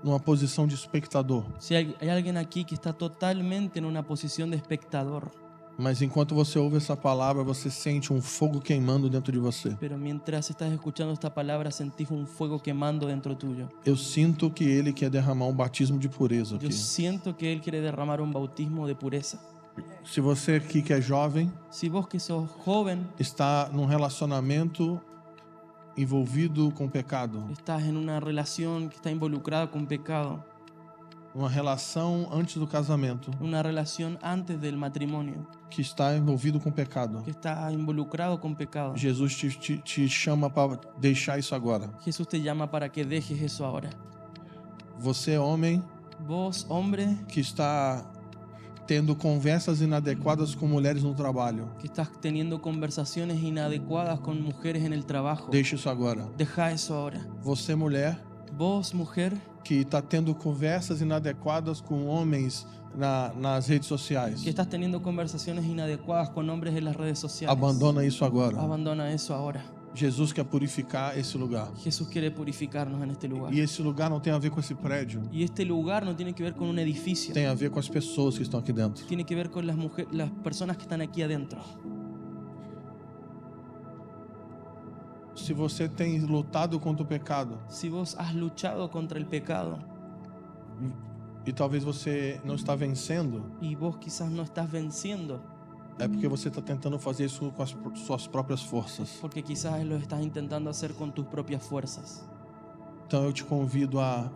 numa posição de espectador, Si hay alguien aquí que está totalmente en una posición de espectador, mas enquanto você ouve essa palavra, você sente um fogo queimando dentro de você. pero mientras estás escuchando esta palabra sentís un fuego quemando dentro tuyo. Eu sinto que ele quer derramar um batismo de pureza Yo aqui. siento que Él quiere derramar un bautismo de pureza. Se você aqui que é jovem, Si vos que sos joven, está num relacionamento envolvido com pecado, estás en una relación que está involucrada con pecado, uma relação antes do casamento una relación antes del matrimonio, que está envolvido com pecado, que está involucrado con pecado, Jesus te chama para deixar isso agora. Jesús te llama para que dejes eso ahora. Você, homem, Vos, hombre, que está tendo conversas inadequadas com mulheres no trabalho, que estás teniendo conversaciones inadecuadas con mujeres en el trabajo, deixa isso agora. deja eso ahora. Você, mulher, Vos, mujer, que está tendo conversas inadequadas com homens nas redes sociais, que estás teniendo conversaciones inadecuadas con hombres en las redes sociales, abandona isso agora. abandona eso ahora. Jesus quer purificar esse lugar. Jesús quiere purificarnos en este lugar. E esse lugar não tem a ver com esse prédio, Y este lugar no tiene que ver con un edificio, tem a ver com as pessoas que estão aqui dentro. tiene que ver con las personas que están aquí adentro. Se você tem lutado contra o pecado Si vos has luchado contra el pecado e talvez você não está vencendo, y vos quizás no estás venciendo, é porque você está tentando fazer isso com as suas próprias forças. porque quizás lo estás intentando hacer con tus propias fuerzas. Então eu te convido a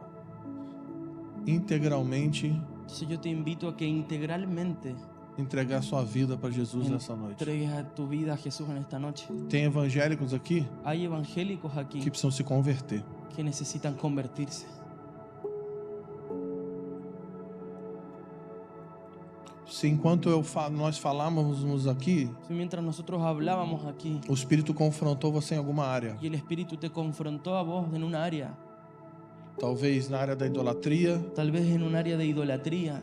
integralmente Entonces yo te invito a que integralmente entregar sua vida para Jesus nessa noite. entregues a tu vida a Jesús en esta noche. Tem evangélicos aqui Hay evangélicos aquí que precisam se converter. que necesitan convertirse. Se enquanto nós falávamos aqui, Si mientras nosotros hablábamos aquí o Espírito confrontou você em alguma área, y el Espíritu te confrontó a vos en un área, talvez na área da idolatria, tal vez en un área de idolatría,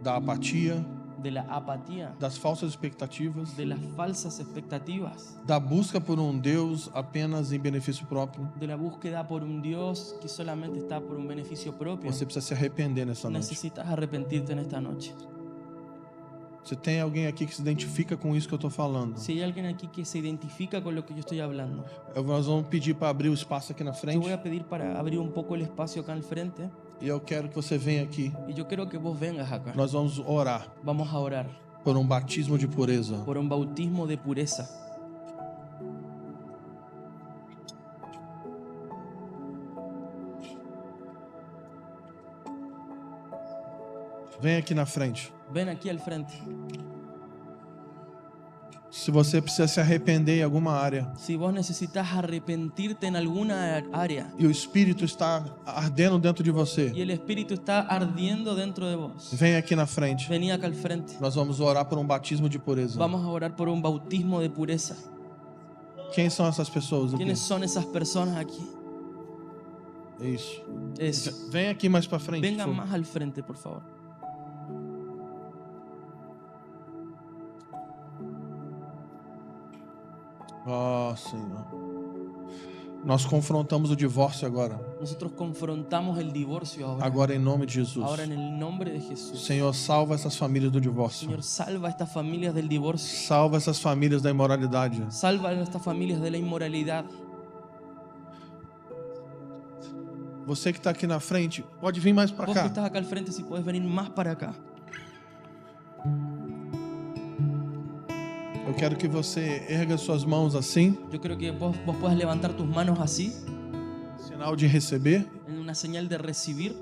da apatia, de la apatía, das falsas expectativas, de las falsas expectativas, da busca por um Deus apenas em benefício próprio, de la búsqueda por un Dios que solamente está por un beneficio propio, você precisa se arrepender nessa noite. necesitas arrepentirte en esta noche. Se tem alguém aqui que se identifica com isso que eu estou falando, Si hay alguien aquí que se identifica con lo que yo estoy hablando, nós vamos pedir para abrir o espaço aqui na yo frente voy a pedir para abrir un poco el espacio acá al frente e eu quero que você venha aqui. y yo quiero que vos vengas acá. Nós vamos orar Vamos a orar por um batismo de pureza. por un bautismo de pureza. Vem aqui na frente. Ven aquí al frente. Se você precisa se arrepender em alguma área Si vos necesitas arrepentirte en alguna área e o Espírito está ardendo dentro de y você, el Espíritu está ardiendo dentro de vos, vem aqui na frente. vení acá al frente. Nós vamos orar por um batismo de pureza. Vamos a orar por un bautismo de pureza. Quem são essas pessoas aqui? ¿Quiénes son esas personas aquí? Isso. Eso. Vem aqui mais para frente. Vengan por favor. más al frente, por favor. Ó, Senhor. Nós confrontamos o divórcio agora. Nosotros confrontamos el divorcio ahora. Agora em nome de Jesus. Ahora en el nombre de Jesús. Senhor, salva essas famílias do divórcio. Señor, salva a estas familias del divorcio. Salva essas famílias da imoralidade. Salva a estas familias de la inmoralidad. Você que está aqui na frente, pode vir mais para Vos que cá. estás acá al frente, si puedes venir más para acá. Eu quero que você erga suas mãos assim, Yo creo que vos puedas levantar tus manos así, sinal de receber. en una señal de recibir.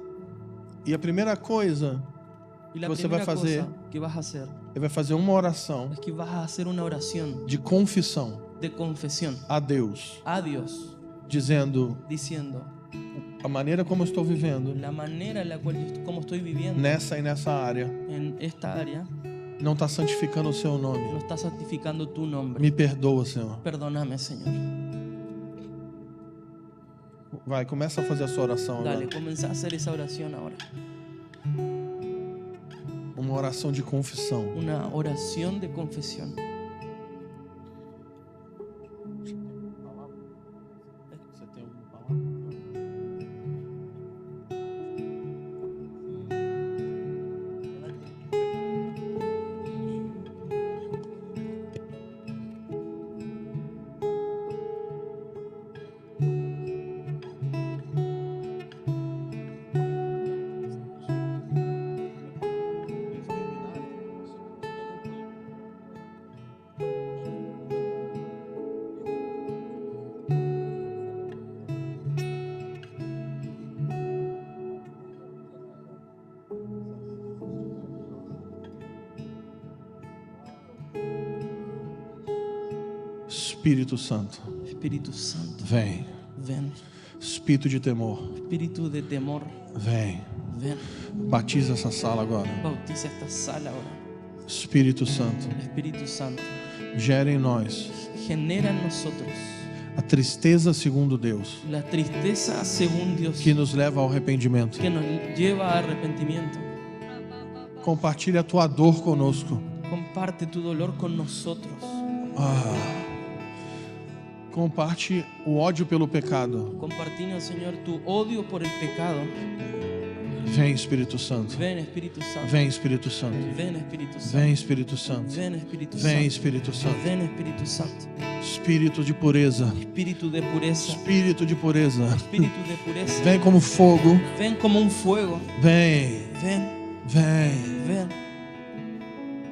E a primeira coisa, Y la Você vai primera fazer- cosa que vas a hacer ele vai fazer uma oração es que vas a hacer una oración de confissão de confesión a Deus, a Dios, dizendo: diciendo a maneira como eu estou vivendo la manera en la cual como estoy viviendo nessa e nessa área en esta área não está santificando o seu no nome. está santificando tu nombre. Me perdoa, Senhor. Perdóname, Señor. Vai, começa a fazer a sua oração Dale, agora. comenzá a hacer esa oración ahora. Uma oração de confissão. Una oración de confesión. Você tem alguma palavra? Espírito Santo, Espíritu Santo, vem. ven. Espírito de temor, Espíritu de temor, vem. ven. Batiza essa sala agora. Bautiza esta sala ahora. Espírito Santo, Espíritu Santo, gera em nós genera en nosotros a tristeza segundo Deus, la tristeza según Dios que nos leva ao arrependimento. que nos lleva a arrepentimiento. Compartilha a tua dor conosco. Comparte tu dolor con nosotros. Comparte o ódio pelo pecado. Compartinos, Señor, tu odio por el pecado. Vem, Espírito Santo. Ven, Espíritu Santo. Vem, Espírito Santo. Ven, Espíritu Santo. Vem, Espírito Santo. Ven, Espíritu Vem, Santo. Espírito Santo. Ven, Espíritu Santo. Espírito de pureza. Espíritu de pureza. Espírito de pureza. Espíritu de pureza. Vem como fogo. Ven como un fuego. Vem, Ven, vem. ven.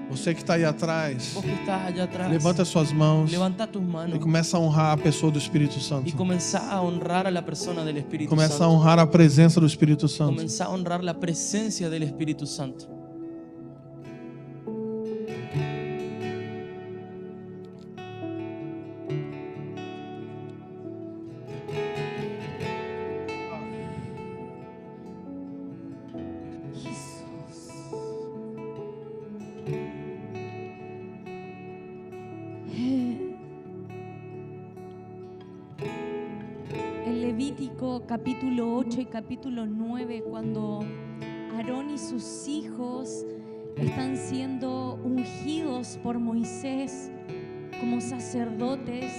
Você que está aí atrás, Vos que estás allá atrás, levanta suas mãos levanta tus e manos começa a honrar a pessoa do Espírito y Santo. comenzá a honrar a la persona del Espíritu Começa a Santo. honrar a presença do Espírito Santo. Comenzá a honrar la presencia del Espíritu Santo. En Levítico capítulo 8 y capítulo 9, cuando Aarón y sus hijos están siendo ungidos por Moisés como sacerdotes,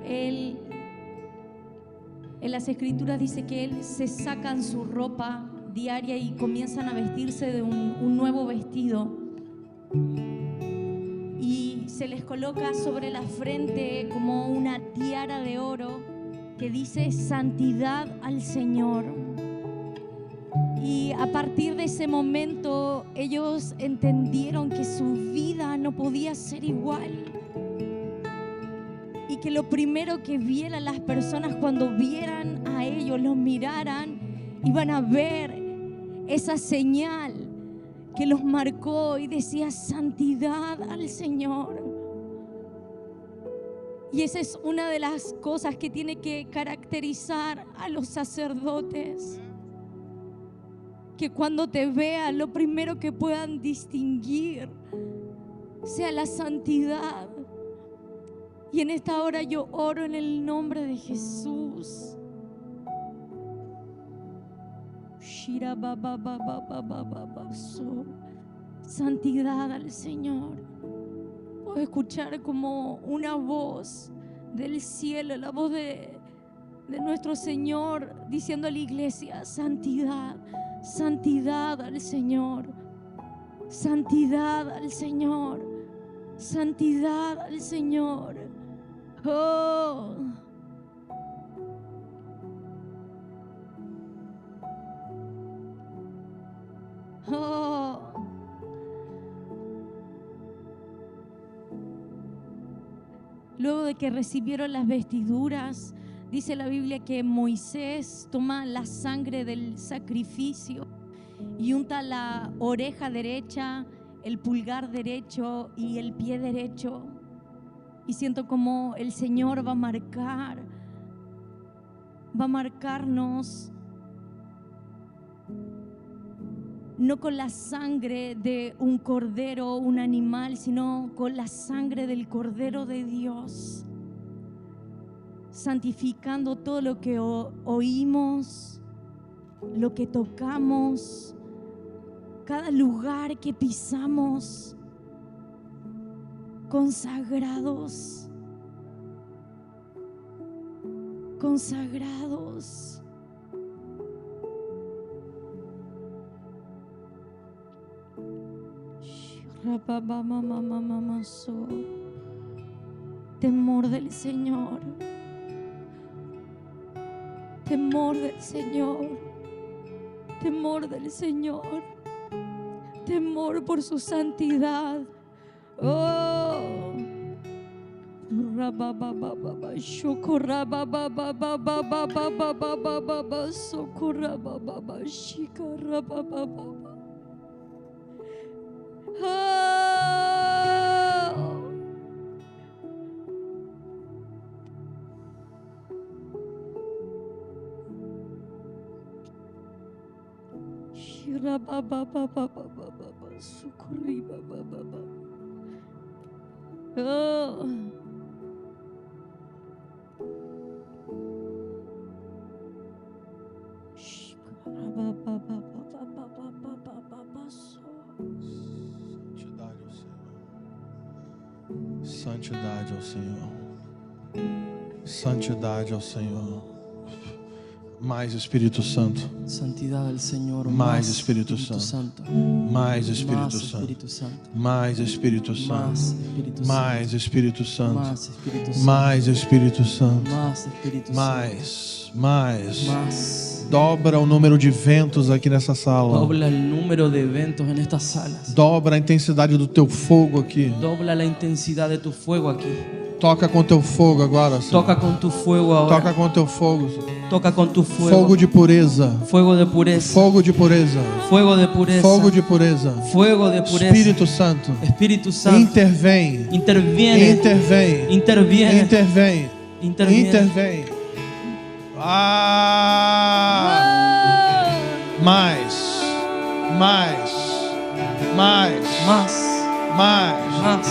en las escrituras dice que se sacan su ropa diaria y comienzan a vestirse de un nuevo vestido. Y se les coloca sobre la frente como una tiara de oro que dice santidad al Señor. Y a partir de ese momento ellos entendieron que su vida no podía ser igual. Y que lo primero que vieran las personas cuando vieran a ellos, los miraran, iban a ver esa señal que los marcó y decía santidad al Señor. Y esa es una de las cosas que tiene que caracterizar a los sacerdotes. Que cuando te vean, lo primero que puedan distinguir sea la santidad. Y en esta hora yo oro en el nombre de Jesús. Santidad al Señor. Puedo escuchar como una voz del cielo, la voz de nuestro Señor diciendo a la iglesia: santidad, santidad al Señor, santidad al Señor, santidad al Señor. Oh. Oh. Luego de que recibieron las vestiduras, dice la Biblia que Moisés toma la sangre del sacrificio y unta la oreja derecha, el pulgar derecho y el pie derecho. Y siento como el Señor va a marcarnos, no con la sangre de un cordero o un animal, sino con la sangre del Cordero de Dios, santificando todo lo que oímos, lo que tocamos, cada lugar que pisamos, consagrados, consagrados. Temor del Señor, temor del Señor, temor del Señor, temor por su santidad. Oh. Santidade ao Senhor. Santidade ao Senhor. Mais Espírito Santo. Santidad al Señor. Mais Espírito Santo. Mais Espírito Más Santo. Espíritu Santo. Mais Espírito Santo. Más Espíritu Santo. Mais Espírito Santo. Más Espíritu Santo. Mais Espírito Santo. Más Espíritu Santo. Mais. Más. Dobra o número de ventos aqui nessa sala. Dobla el número de eventos en estas salas. Dobra a intensidade do teu fogo aqui. Dobla la intensidad de tu fuego aquí. Toca com teu fogo agora, Senhor. Toca con tu fuego ahora. Toca com teu fogo, Senhor. Toca con tu fuego. Fogo de pureza. Fuego de pureza. Fogo de pureza. Fuego de pureza. Fogo de pureza. Fuego de pureza. Espírito Santo. Espíritu Santo. Intervém. Interviene. Intervém. Interviene. Intervém. Interviene. Intervém. Ah! Mais. Mais. Mais. Más. Mais. Más.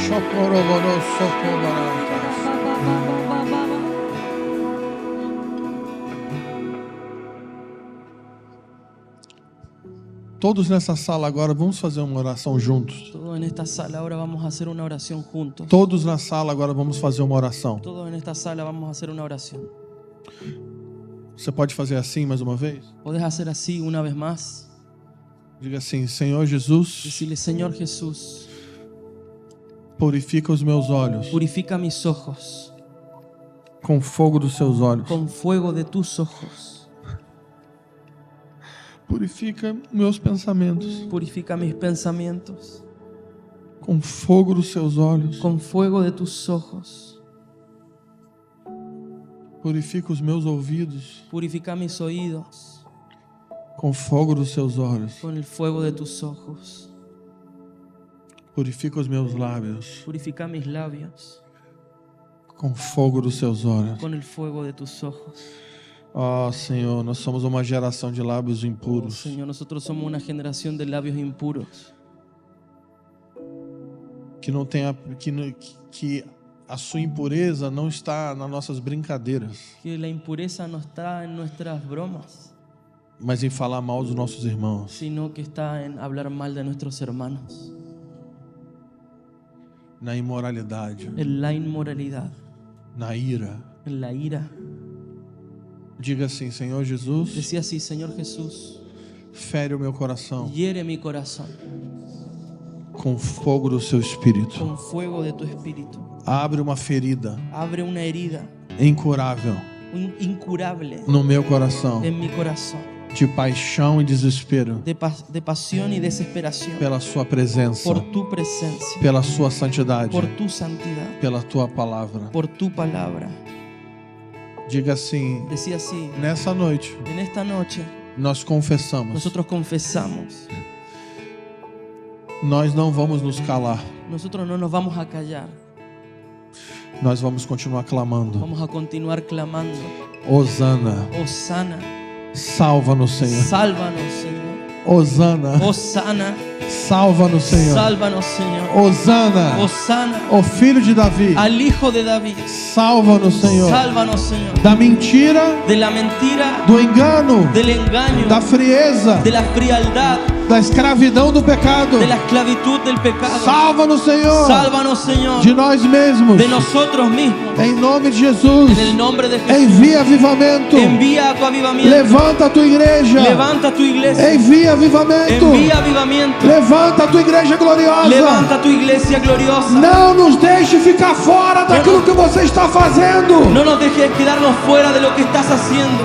Chocorobodô, socobarantas. Todos nessa sala agora vamos fazer uma oração juntos. Todos en esta sala ahora vamos a hacer una oración juntos. Todos na sala agora vamos fazer uma oração. Todos en esta sala vamos a hacer una oración. Você pode fazer assim mais uma vez? ¿Podés hacer así una vez más? Diga assim: Senhor Jesus, Decirle: Señor Jesús, purifica os meus olhos purifica mis ojos com o fogo dos seus olhos. con fuego de tus ojos. Purifica meus pensamentos Purifica mis pensamientos com o fogo dos seus olhos. con fuego de tus ojos. Purifica os meus ouvidos Purifica mis oídos com o fogo dos seus olhos. con el fuego de tus ojos. Purifica os meus lábios Purifica mis labios com o fogo dos seus olhos. con el fuego de tus ojos. Ó Senhor, nós somos uma geração de lábios Oh, impuros. Señor, nosotros somos una generación de labios impuros Que não tem que a sua impureza não está nas nossas brincadeiras, que la impureza no está en nuestras bromas, mas em falar mal dos nossos irmãos. sino que está en hablar mal de nuestros hermanos. na imoralidade, en la inmoralidad, na ira. en la ira. Diga assim: Senhor Jesus, Decía así: Señor Jesús, fere o meu coração hiere mi corazón com fogo do seu espírito. con fuego de tu espíritu. Abre uma ferida Abre una herida incurável incurable no meu coração, en mi corazón, de paixão e desespero de pasión y desesperación pela sua presença, por tu presencia, pela sua santidade, por tu santidad, pela tua palavra. por tu palabra. Diga assim: Decía así: nessa noite en esta noche nós confessamos, nosotros confesamos, nós não vamos nos calar, nosotros no nos vamos a callar, nós vamos continuar clamando. vamos a continuar clamando. Hosana, Hosana, salva-nos, Senhor. sálvanos, Señor. Hosana, Hosana, salva-nos, Senhor. sálvanos, Señor. Hosana, Hosana o filho de Davi, al Hijo de David, salva-nos, Senhor, sálvanos, Señor, da mentira, de la mentira, do engano, del engaño, da frieza, de la frialdad, da escravidão do pecado. de la esclavitud del pecado. Salva-nos, Senhor, Sálvanos, Señor, de nós mesmos. de nosotros mismos. Em nome de Jesus, En el nombre de Jesús, envia avivamento. envía a tu avivamiento. Levanta a tua igreja. Levanta tu iglesia. Envia avivamento. Envía avivamiento. Levanta a tua igreja gloriosa. Levanta tu iglesia gloriosa. Não nos deixe ficar fora daquilo que você está fazendo. No nos dejes quedarnos fuera de lo que estás haciendo.